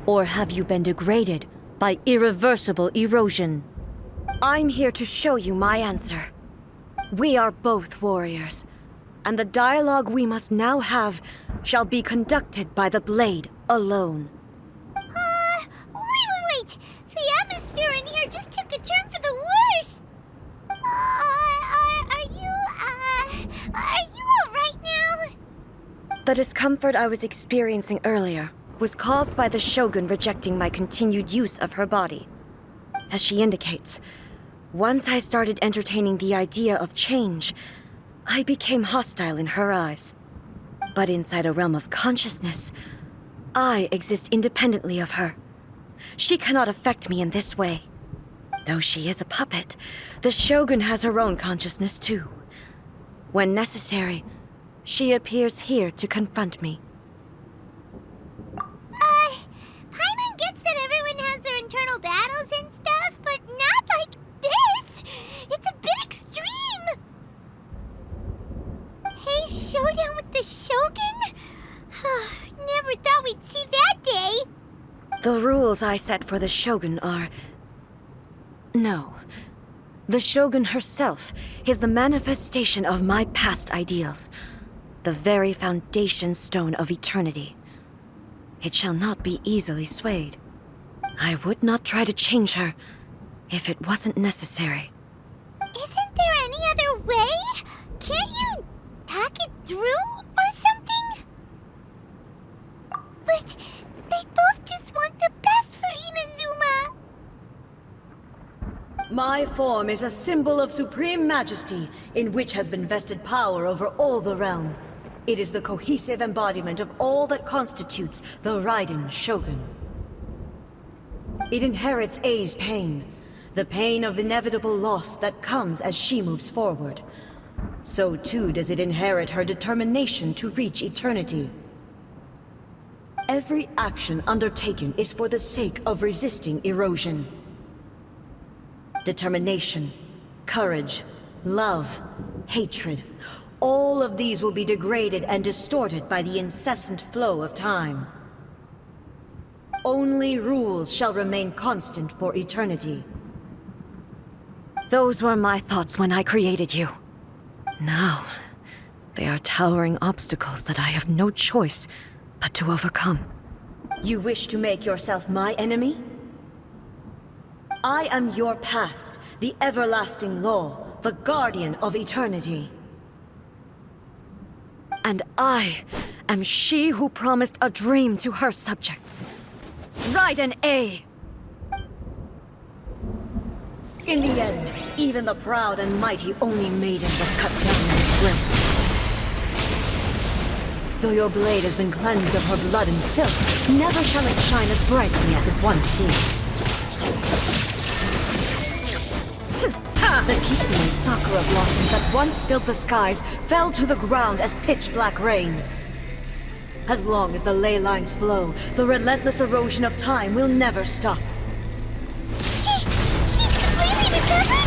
Or have you been degraded by irreversible erosion? I'm here to show you my answer. We are both warriors, and the dialogue we must now have shall be conducted by the blade alone. Wait! The atmosphere in here just took a turn for the worse! Are you alright now? The discomfort I was experiencing earlier was caused by the Shogun rejecting my continued use of her body. As she indicates, once I started entertaining the idea of change, I became hostile in her eyes. But inside a realm of consciousness, I exist independently of her. She cannot affect me in this way. Though she is a puppet, the Shogun has her own consciousness too. When necessary, she appears here to confront me. Paimon gets that everyone has their internal battles and stuff, but not like this! It's a bit extreme! Hey, showdown with the Shogun? Never thought we'd see that day! The rules I set for the Shogun are... No. The Shogun herself is the manifestation of my past ideals. The very foundation stone of eternity. It shall not be easily swayed. I would not try to change her if it wasn't necessary. Isn't there any other way? Can't you talk it through or something? But they both just want the best for Inazuma. My form is a symbol of supreme majesty, in which has been vested power over all the realm. It is the cohesive embodiment of all that constitutes the Raiden Shogun. It inherits Ei's pain, the pain of inevitable loss that comes as she moves forward. so too does it inherit her determination to reach eternity. Every action undertaken is for the sake of resisting erosion. Determination, courage, love, hatred, all of these will be degraded and distorted by the incessant flow of time. Only rules shall remain constant for eternity. Those were my thoughts when I created you. Now, they are towering obstacles that I have no choice but to overcome. You wish to make yourself my enemy? I am your past, the everlasting law, the guardian of eternity. And I am she who promised a dream to her subjects. Raiden A. In the end, even the proud and mighty Oni Maiden was cut down in disgrace. Though your blade has been cleansed of her blood and filth, never shall it shine as brightly as it once did. The Kitsune Sakura blossoms that once filled the skies fell to the ground as pitch-black rain. As long as the ley lines flow, the relentless erosion of time will never stop. She's completely recovered?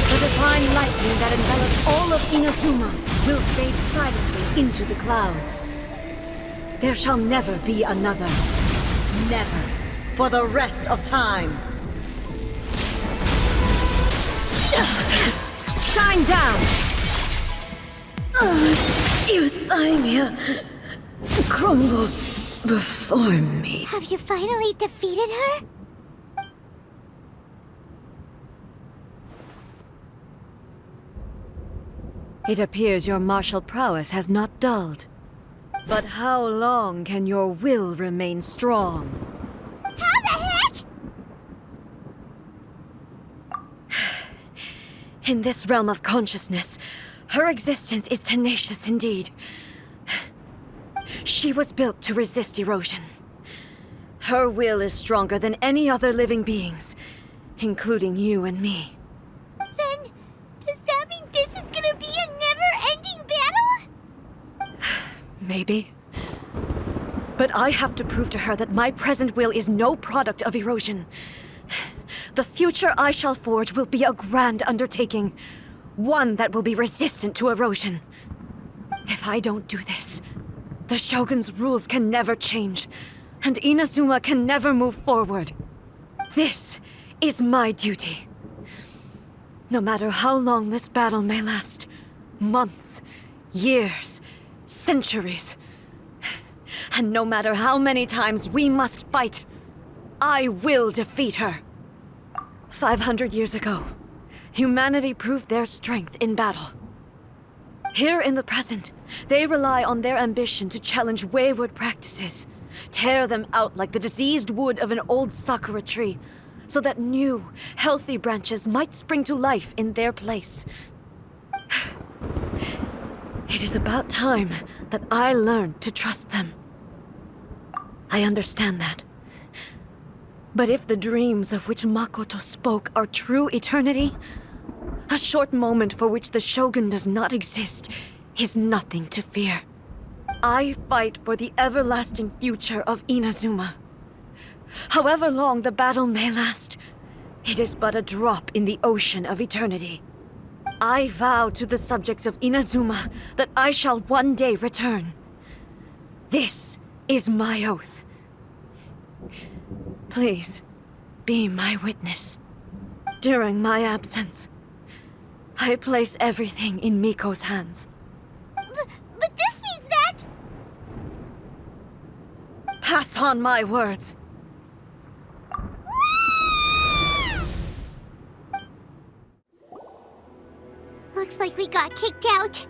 The divine lightning that envelops all of Inazuma will fade silently into the clouds. There shall never be another. Never. For the rest of time. Shine down! Euthymia crumbles before me. Have you finally defeated her? It appears your martial prowess has not dulled. But how long can your will remain strong? How the heck? In this realm of consciousness, her existence is tenacious indeed. She was built to resist erosion. Her will is stronger than any other living beings, including you and me. Then, does that mean this is gonna be a never-ending battle? Maybe. But I have to prove to her that my present will is no product of erosion. The future I shall forge will be a grand undertaking, one that will be resistant to erosion. If I don't do this, the Shogun's rules can never change, and Inazuma can never move forward. This is my duty. No matter how long this battle may last, months, years, centuries, and no matter how many times we must fight, I will defeat her. 500 years ago, humanity proved their strength in battle. Here in the present, they rely on their ambition to challenge wayward practices, tear them out like the diseased wood of an old sakura tree, so that new, healthy branches might spring to life in their place. It is about time that I learned to trust them. I understand that. But if the dreams of which Makoto spoke are true eternity, a short moment for which the Shogun does not exist is nothing to fear. I fight for the everlasting future of Inazuma. However long the battle may last, it is but a drop in the ocean of eternity. I vow to the subjects of Inazuma that I shall one day return. This is my oath. Please, be my witness. During my absence, I place everything in Miko's hands. But this means that... Pass on my words. Looks like we got kicked out.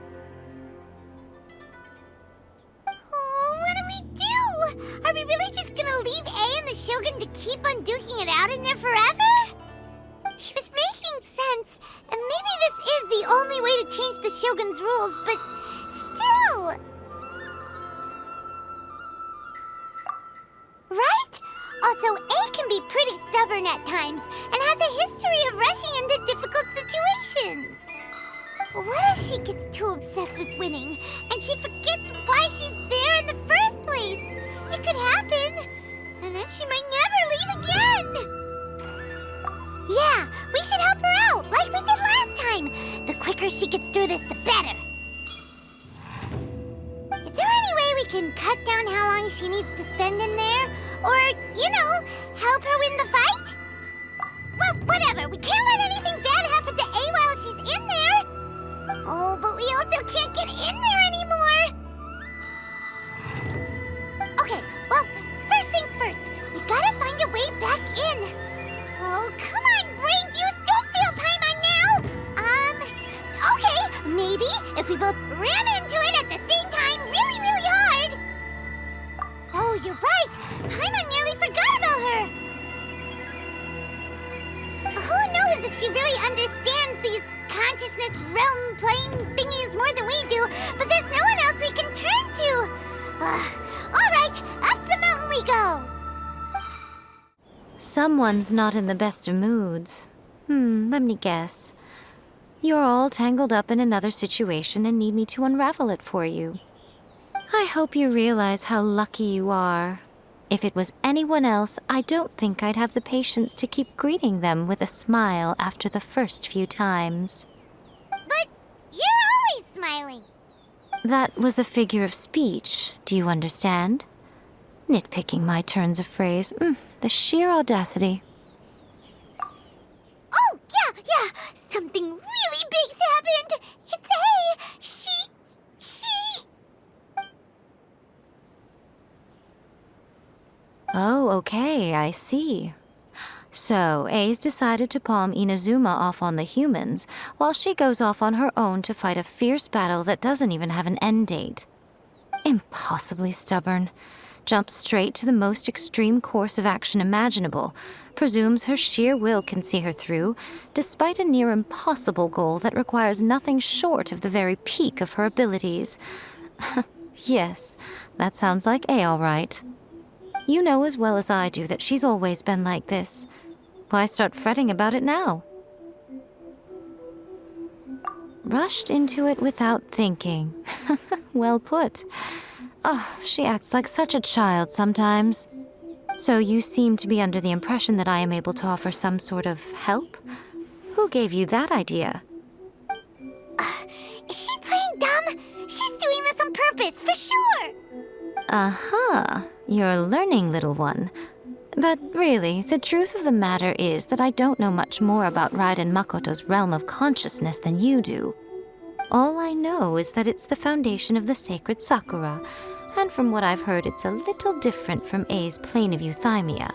Oh, what do we do? Are we really just gonna leave A and the Shogun to keep on duking it out in there forever? She was making sense, and maybe this is the only way to change the Shogun's rules, but still... Right? Also, A can be be pretty stubborn at times and has a history of rushing into difficult situations. What if she gets too obsessed with winning and she forgets why she's there in the first place? It could happen, and then she might never leave again. Yeah, we should help her out, like we did last time. The quicker she gets through this, the better. Is there any way we can cut down how long she needs to spend in there? Or, help her win the fight? Well, whatever. We can't let anything bad happen to A while she's in there. Oh, but we also can't get in there anymore. Okay, well, first things first. We gotta find a way back in. Oh, come on, brain juice. Don't feel Paimon now. Okay, maybe if we both ran into it at the same time really, really hard. Oh, you're right. Paimon nearly forgot about her. Who knows if she really understands these consciousness realm playing thingies more than we do, but there's no one else we can turn to. All right, up the mountain we go. Someone's not in the best of moods. Let me guess. You're all tangled up in another situation and need me to unravel it for you. I hope you realize how lucky you are. If it was anyone else, I don't think I'd have the patience to keep greeting them with a smile after the first few times. But you're always smiling. That was a figure of speech, do you understand? Nitpicking my turns of phrase. The sheer audacity. Oh, yeah. Something really big's happened. It's A. She... Oh, okay, I see. So, A's decided to palm Inazuma off on the humans, while she goes off on her own to fight a fierce battle that doesn't even have an end date. Impossibly stubborn. Jumps straight to the most extreme course of action imaginable, presumes her sheer will can see her through, despite a near impossible goal that requires nothing short of the very peak of her abilities. Yes, that sounds like A all right. You know as well as I do that she's always been like this. Why start fretting about it now? Rushed into it without thinking. Well put. Oh, she acts like such a child sometimes. So you seem to be under the impression that I am able to offer some sort of help? Who gave you that idea? Is she playing dumb? She's doing this on purpose, for sure. Uh-huh. You're learning, little one. But really, the truth of the matter is that I don't know much more about Raiden Makoto's realm of consciousness than you do. All I know is that it's the foundation of the sacred Sakura, and from what I've heard, it's a little different from A's plane of euthymia.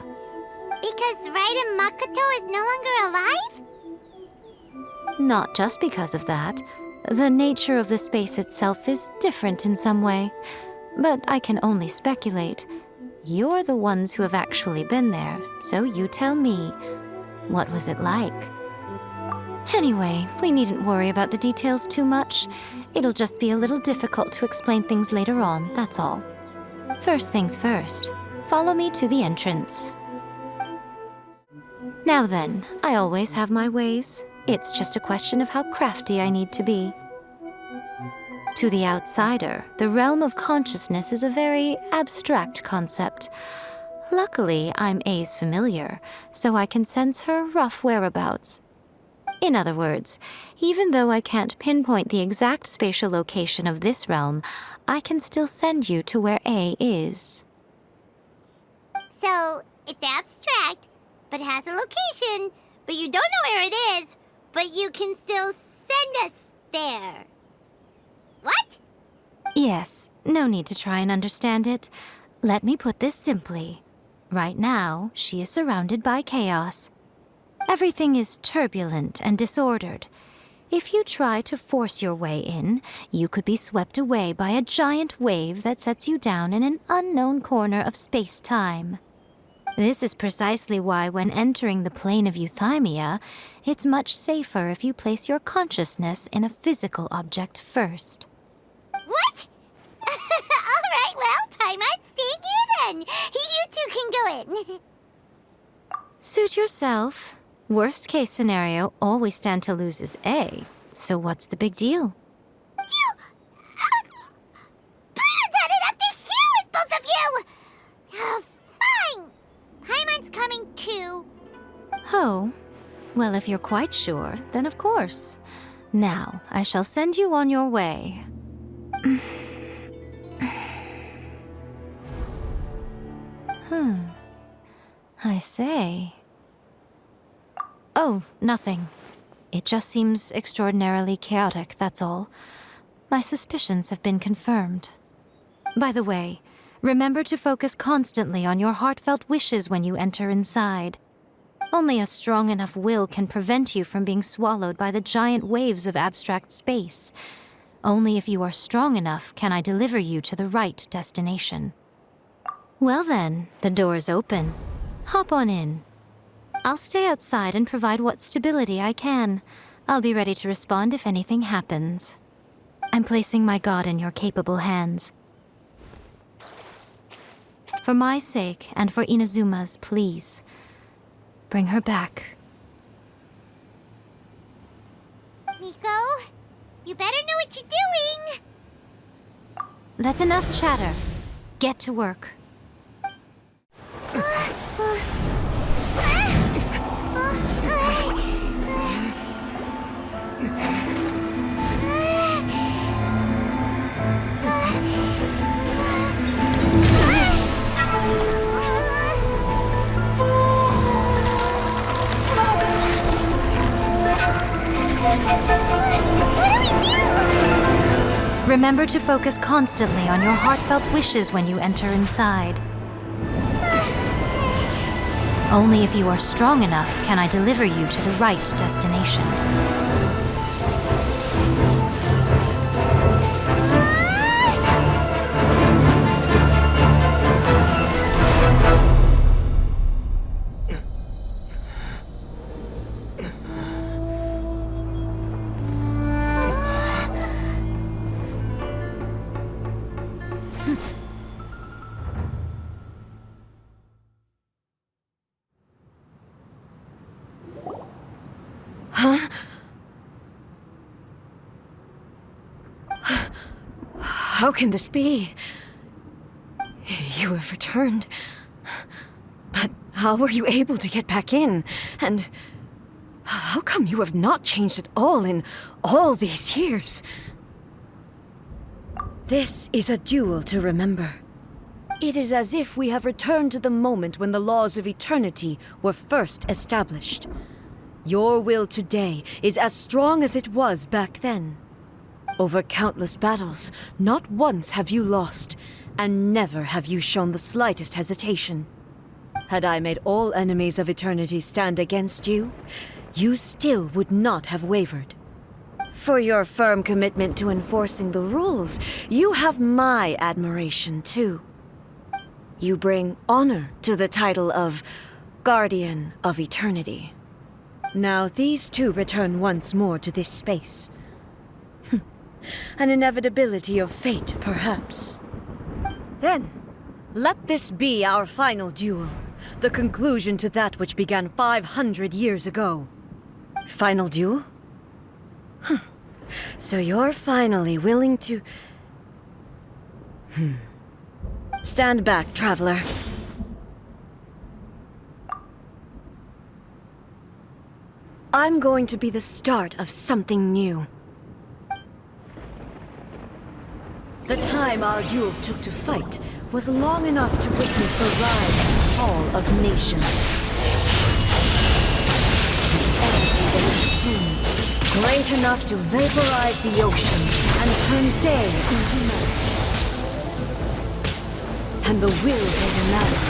Because Raiden Makoto is no longer alive? Not just because of that. The nature of the space itself is different in some way. But I can only speculate. You're the ones who have actually been there, so you tell me. What was it like? Anyway, we needn't worry about the details too much. It'll just be a little difficult to explain things later on, that's all. First things first, follow me to the entrance. Now then, I always have my ways. It's just a question of how crafty I need to be. To the outsider, the realm of consciousness is a very abstract concept. Luckily, I'm A's familiar, so I can sense her rough whereabouts. In other words, even though I can't pinpoint the exact spatial location of this realm, I can still send you to where A is. So, it's abstract, but it has a location, but you don't know where it is, but you can still send us there. What? Yes, no need to try and understand it. Let me put this simply. Right now, she is surrounded by chaos. Everything is turbulent and disordered. If you try to force your way in, you could be swept away by a giant wave that sets you down in an unknown corner of space-time. This is precisely why when entering the plane of euthymia, it's much safer if you place your consciousness in a physical object first. What? All right, well, Paimon, stand here then. You two can go in. Suit yourself. Worst case scenario, all we stand to lose is A. So what's the big deal? You... Bernadette, up to here with both of you! Fine! Paimon's coming too. Oh. Well, if you're quite sure, then of course. Now, I shall send you on your way. I say. Oh, nothing. It just seems extraordinarily chaotic, that's all. My suspicions have been confirmed. By the way, remember to focus constantly on your heartfelt wishes when you enter inside. Only a strong enough will can prevent you from being swallowed by the giant waves of abstract space. Only if you are strong enough can I deliver you to the right destination. Well then, the door's open. Hop on in. I'll stay outside and provide what stability I can. I'll be ready to respond if anything happens. I'm placing my god in your capable hands. For my sake and for Inazuma's, please. Bring her back. Miko, you better know what you're doing! That's enough chatter. Get to work. Remember to focus constantly on your heartfelt wishes when you enter inside. Only if you are strong enough can I deliver you to the right destination. How can this be? You have returned. But how were you able to get back in? And how come you have not changed at all in all these years? This is a duel to remember. It is as if we have returned to the moment when the laws of eternity were first established. Your will today is as strong as it was back then. Over countless battles, not once have you lost, and never have you shown the slightest hesitation. Had I made all enemies of eternity stand against you, you still would not have wavered. For your firm commitment to enforcing the rules, you have my admiration too. You bring honor to the title of Guardian of Eternity. Now these two return once more to this space. An inevitability of fate, perhaps. Then, let this be our final duel, the conclusion to that which began 500 years ago. Final duel? So you're finally willing to... Stand back, traveler. I'm going to be the start of something new. The time our duels took to fight was long enough to witness the rise and fall of nations. The energy they consumed, great enough to vaporize the ocean and turn day into night. And the will they demanded,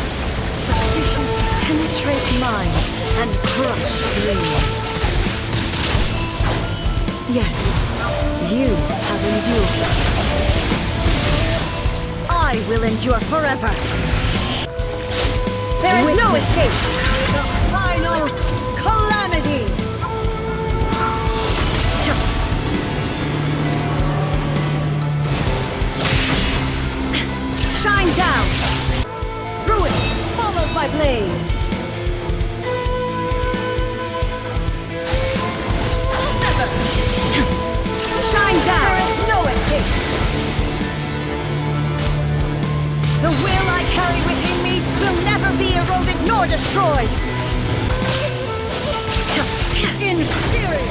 sufficient to penetrate minds and crush dreams. Yet, you have endured. I will endure forever. There is no escape. The final calamity. Shine down. Ruin follows my blade. Shine down! There is no escape! The will I carry within me will never be eroded nor destroyed! Inferior!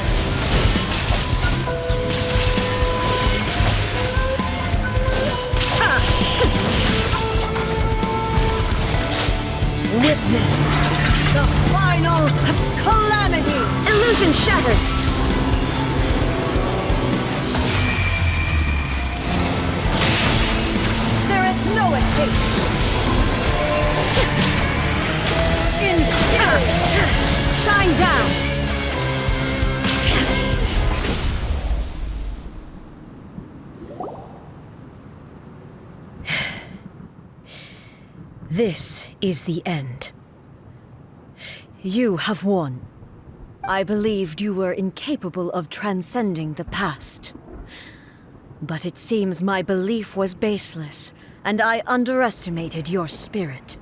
Witness the final calamity! Illusion shattered! There is no escape! Inferior! Shine down! This is the end. You have won. I believed you were incapable of transcending the past. But it seems my belief was baseless, and I underestimated your spirit.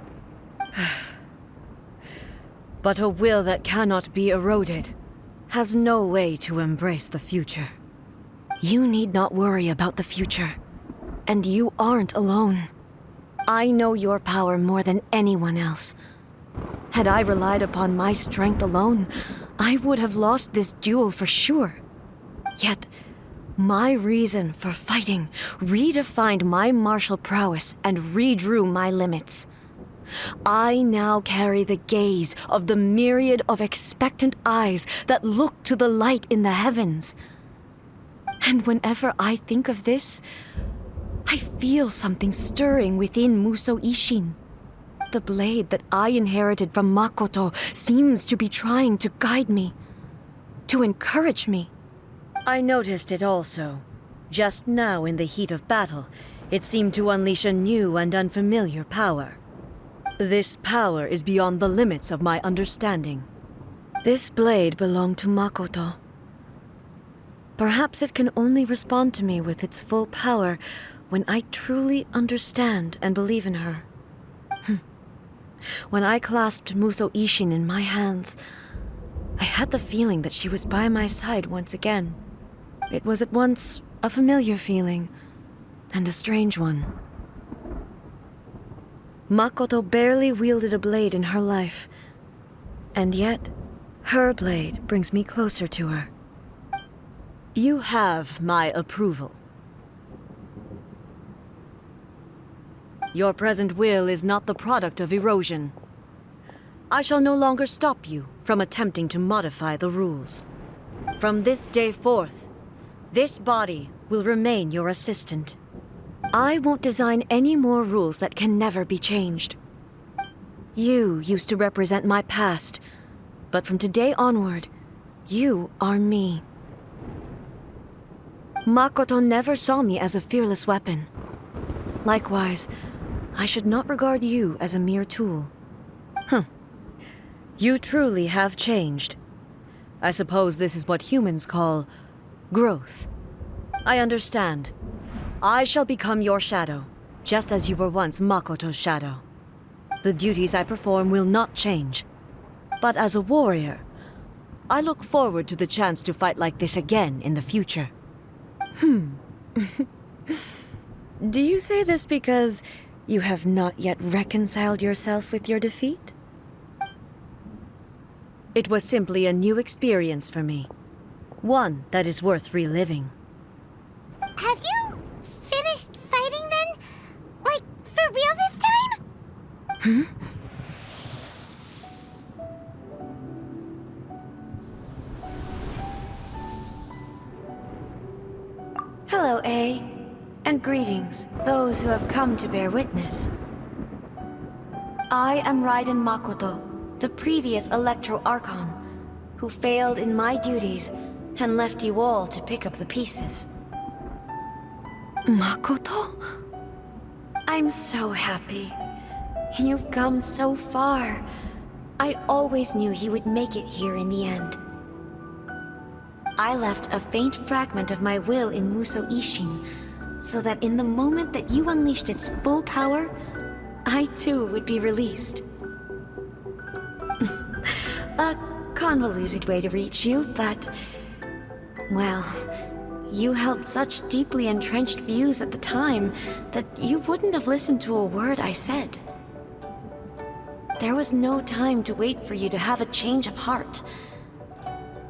But a will that cannot be eroded has no way to embrace the future. You need not worry about the future, and you aren't alone. I know your power more than anyone else. Had I relied upon my strength alone, I would have lost this duel for sure. Yet, my reason for fighting redefined my martial prowess and redrew my limits. I now carry the gaze of the myriad of expectant eyes that look to the light in the heavens. And whenever I think of this, I feel something stirring within Muso Ishin. The blade that I inherited from Makoto seems to be trying to guide me, to encourage me. I noticed it also. Just now in the heat of battle, it seemed to unleash a new and unfamiliar power. This power is beyond the limits of my understanding. This blade belonged to Makoto. Perhaps it can only respond to me with its full power when I truly understand and believe in her. When I clasped Muso Ishin in my hands, I had the feeling that she was by my side once again. It was at once a familiar feeling and a strange one. Makoto barely wielded a blade in her life, and yet her blade brings me closer to her. You have my approval. Your present will is not the product of erosion. I shall no longer stop you from attempting to modify the rules. From this day forth, this body will remain your assistant. I won't design any more rules that can never be changed. You used to represent my past, but from today onward, you are me. Makoto never saw me as a fearless weapon. Likewise, I should not regard you as a mere tool. You truly have changed. I suppose this is what humans call growth. I understand. I shall become your shadow, just as you were once Makoto's shadow. The duties I perform will not change. But as a warrior, I look forward to the chance to fight like this again in the future. Do you say this because you have not yet reconciled yourself with your defeat? It was simply a new experience for me. One that is worth reliving. Have you finished fighting then? Like, for real this time? Hello, A. And greetings, those who have come to bear witness. I am Raiden Makoto, the previous Electro Archon, who failed in my duties and left you all to pick up the pieces. Makoto? I'm so happy. You've come so far. I always knew you would make it here in the end. I left a faint fragment of my will in Muso Ishin, so that in the moment that you unleashed its full power, I too would be released. A convoluted way to reach you, but... well, You held such deeply entrenched views at the time that you wouldn't have listened to a word I said. There was no time to wait for you to have a change of heart.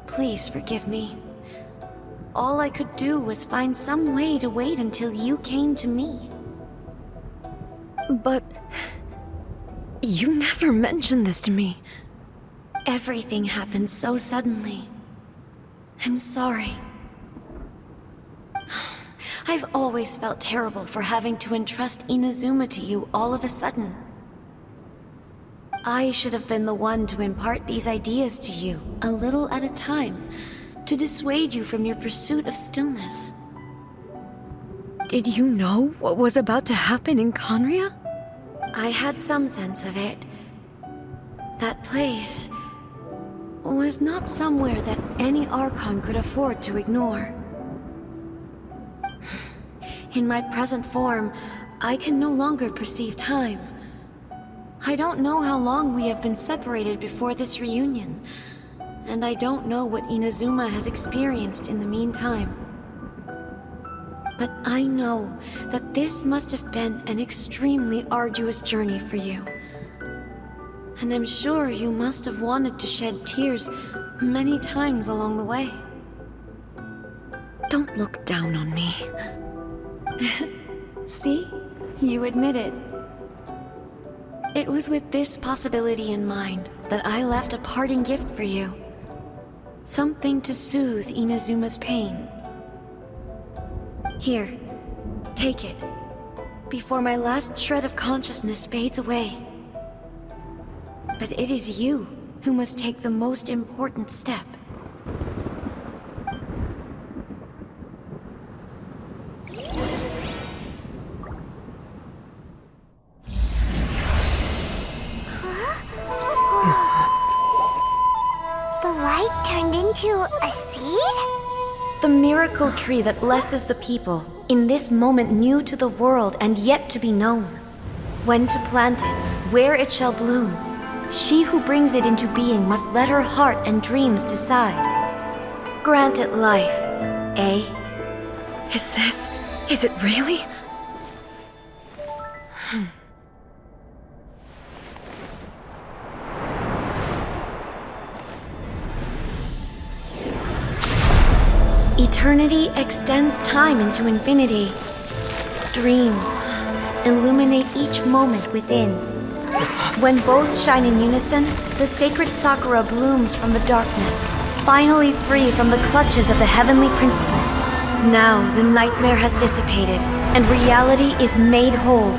Please forgive me. All I could do was find some way to wait until you came to me. But you never mentioned this to me. Everything happened so suddenly. I'm sorry. I've always felt terrible for having to entrust Inazuma to you all of a sudden. I should have been the one to impart these ideas to you, a little at a time, to dissuade you from your pursuit of stillness. Did you know what was about to happen in Conria? I had some sense of it. That place was not somewhere that any Archon could afford to ignore. In my present form, I can no longer perceive time. I don't know how long we have been separated before this reunion, and I don't know what Inazuma has experienced in the meantime. But I know that this must have been an extremely arduous journey for you. And I'm sure you must have wanted to shed tears many times along the way. Don't look down on me. See? You admit it. It was with this possibility in mind that I left a parting gift for you. Something to soothe Inazuma's pain. Here, take it, before my last shred of consciousness fades away. But it is you who must take the most important step. The light turned into a seed? The miracle tree that blesses the people, in this moment new to the world and yet to be known. When to plant it, where it shall bloom. She who brings it into being must let her heart and dreams decide. Grant it life, eh? Is it really? Eternity extends time into infinity. Dreams illuminate each moment within. When both shine in unison, the sacred Sakura blooms from the darkness, finally free from the clutches of the heavenly principles. Now the nightmare has dissipated, and reality is made whole.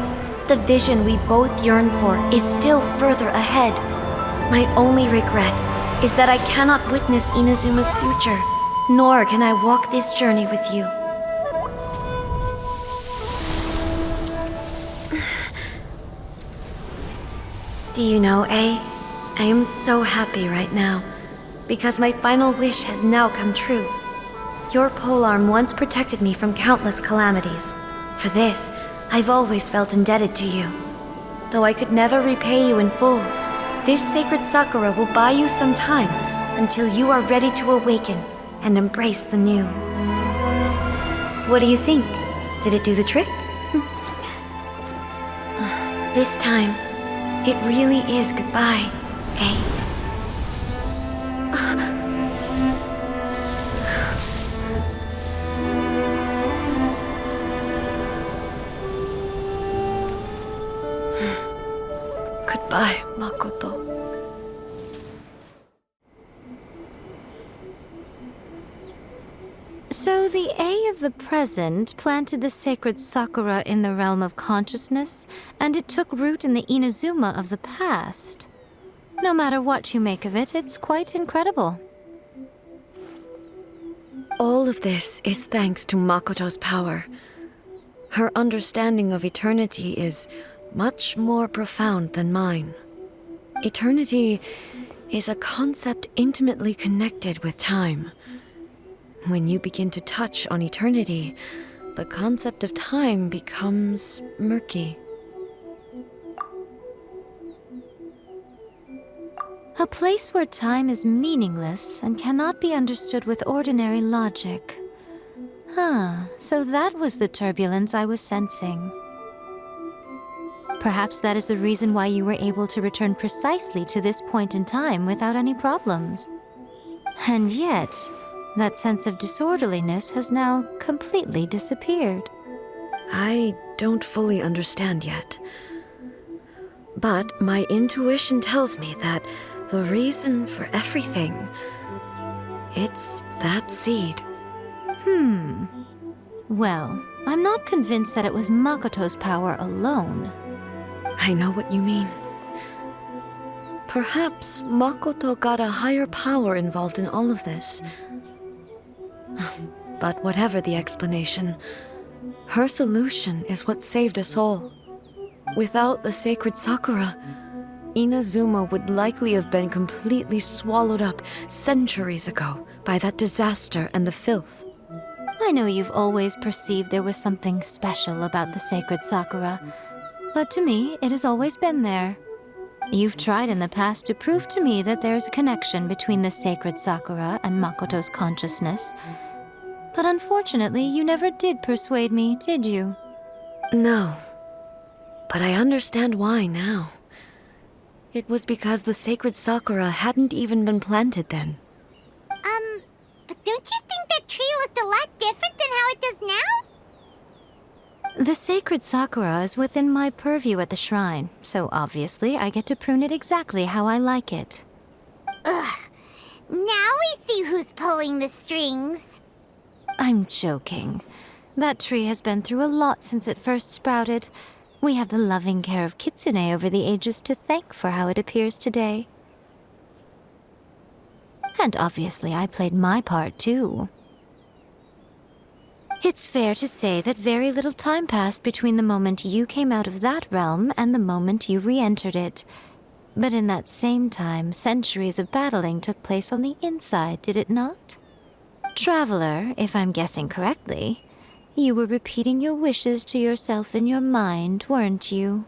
The vision we both yearn for is still further ahead. My only regret is that I cannot witness Inazuma's future, nor can I walk this journey with you. Do you know, I am so happy right now, because my final wish has now come true. Your polearm once protected me from countless calamities. For this, I've always felt indebted to you. Though I could never repay you in full, this sacred Sakura will buy you some time until you are ready to awaken and embrace the new. What do you think? Did it do the trick? This time, it really is goodbye, eh? Goodbye, Makoto. So the A of the present planted the sacred Sakura in the realm of consciousness, and it took root in the Inazuma of the past. No matter what you make of it, it's quite incredible. All of this is thanks to Makoto's power. Her understanding of eternity is much more profound than mine. Eternity is a concept intimately connected with time. When you begin to touch on eternity, the concept of time becomes murky. A place where time is meaningless and cannot be understood with ordinary logic. So that was the turbulence I was sensing. Perhaps that is the reason why you were able to return precisely to this point in time without any problems. And yet, that sense of disorderliness has now completely disappeared. I don't fully understand yet. But my intuition tells me that the reason for everything, it's that seed. Well, I'm not convinced that it was Makoto's power alone. I know what you mean. Perhaps Makoto got a higher power involved in all of this. But whatever the explanation, her solution is what saved us all. Without the sacred Sakura, Inazuma would likely have been completely swallowed up centuries ago by that disaster and the filth. I know you've always perceived there was something special about the sacred Sakura, but to me, it has always been there. You've tried in the past to prove to me that there's a connection between the sacred Sakura and Makoto's consciousness, but unfortunately, you never did persuade me, did you? No, but I understand why now. It was because the sacred Sakura hadn't even been planted then. But don't you think that tree looked a lot different than how it does now? The sacred Sakura is within my purview at the shrine, so obviously I get to prune it exactly how I like it. Ugh. Now we see who's pulling the strings. I'm joking. That tree has been through a lot since it first sprouted. We have the loving care of Kitsune over the ages to thank for how it appears today. And obviously I played my part too. It's fair to say that very little time passed between the moment you came out of that realm and the moment you re-entered it. But in that same time, centuries of battling took place on the inside, did it not? Traveler, if I'm guessing correctly, you were repeating your wishes to yourself in your mind, weren't you?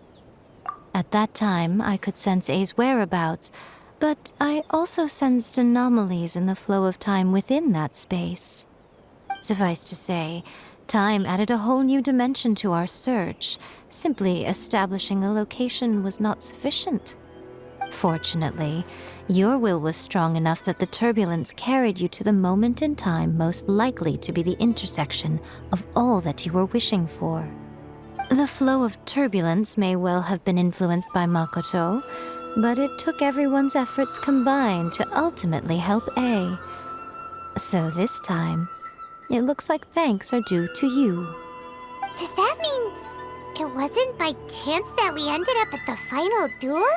At that time, I could sense A's whereabouts, but I also sensed anomalies in the flow of time within that space. Suffice to say, time added a whole new dimension to our search. Simply establishing a location was not sufficient. Fortunately, your will was strong enough that the turbulence carried you to the moment in time most likely to be the intersection of all that you were wishing for. The flow of turbulence may well have been influenced by Makoto, but it took everyone's efforts combined to ultimately help A. So this time, it looks like thanks are due to you. Does that mean it wasn't by chance that we ended up at the final duel?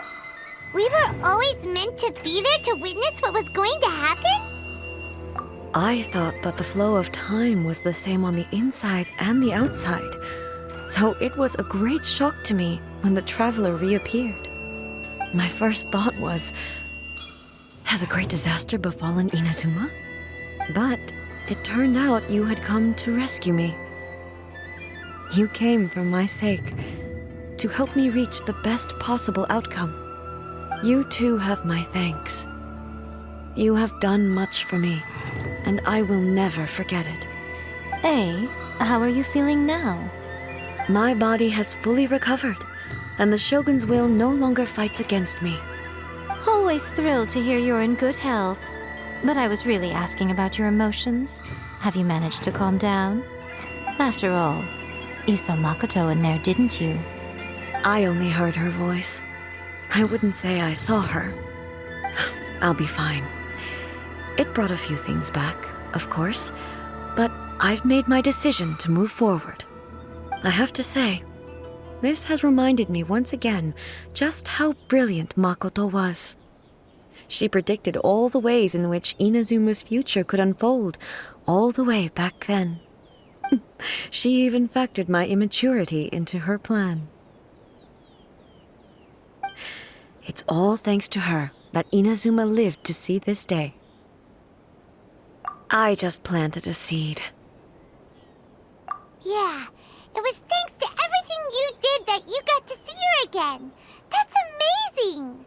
We were always meant to be there to witness what was going to happen? I thought that the flow of time was the same on the inside and the outside, so it was a great shock to me when the traveler reappeared. My first thought was, has a great disaster befallen Inazuma? But it turned out you had come to rescue me. You came for my sake, to help me reach the best possible outcome. You too have my thanks. You have done much for me, and I will never forget it. A, how are you feeling now? My body has fully recovered, and the Shogun's will no longer fights against me. Always thrilled to hear you're in good health. But I was really asking about your emotions. Have you managed to calm down? After all, you saw Makoto in there, didn't you? I only heard her voice. I wouldn't say I saw her. I'll be fine. It brought a few things back, of course, but I've made my decision to move forward. I have to say, this has reminded me once again just how brilliant Makoto was. She predicted all the ways in which Inazuma's future could unfold, all the way back then. She even factored my immaturity into her plan. It's all thanks to her that Inazuma lived to see this day. I just planted a seed. Yeah, it was thanks to everything you did that you got to see her again. That's amazing!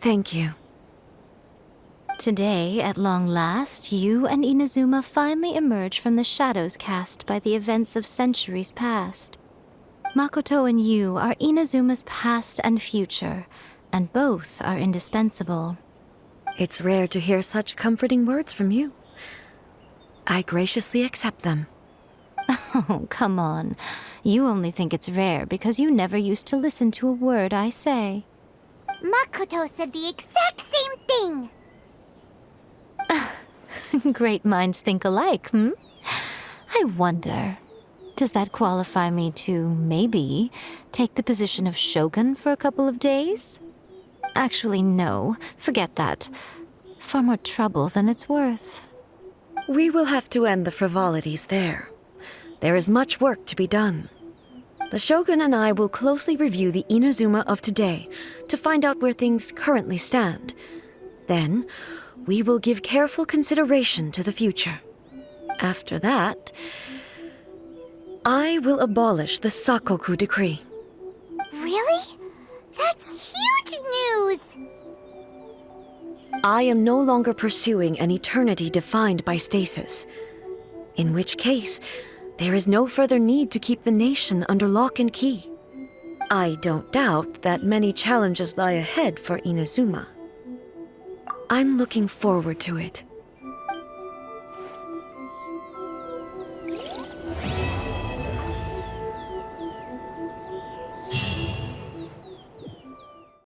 Thank you. Today, at long last, you and Inazuma finally emerge from the shadows cast by the events of centuries past. Makoto and you are Inazuma's past and future, and both are indispensable. It's rare to hear such comforting words from you. I graciously accept them. Oh, come on. You only think it's rare because you never used to listen to a word I say. Makoto said the exact same thing! Great minds think alike, hmm? I wonder, does that qualify me to, maybe, take the position of Shogun for a couple of days? Actually, no. Forget that. Far more trouble than it's worth. We will have to end the frivolities there. There is much work to be done. The Shogun and I will closely review the Inazuma of today to find out where things currently stand. Then, we will give careful consideration to the future. After that, I will abolish the Sakoku decree. Really? That's huge news! I am no longer pursuing an eternity defined by stasis. In which case, there is no further need to keep the nation under lock and key. I don't doubt that many challenges lie ahead for Inazuma. I'm looking forward to it.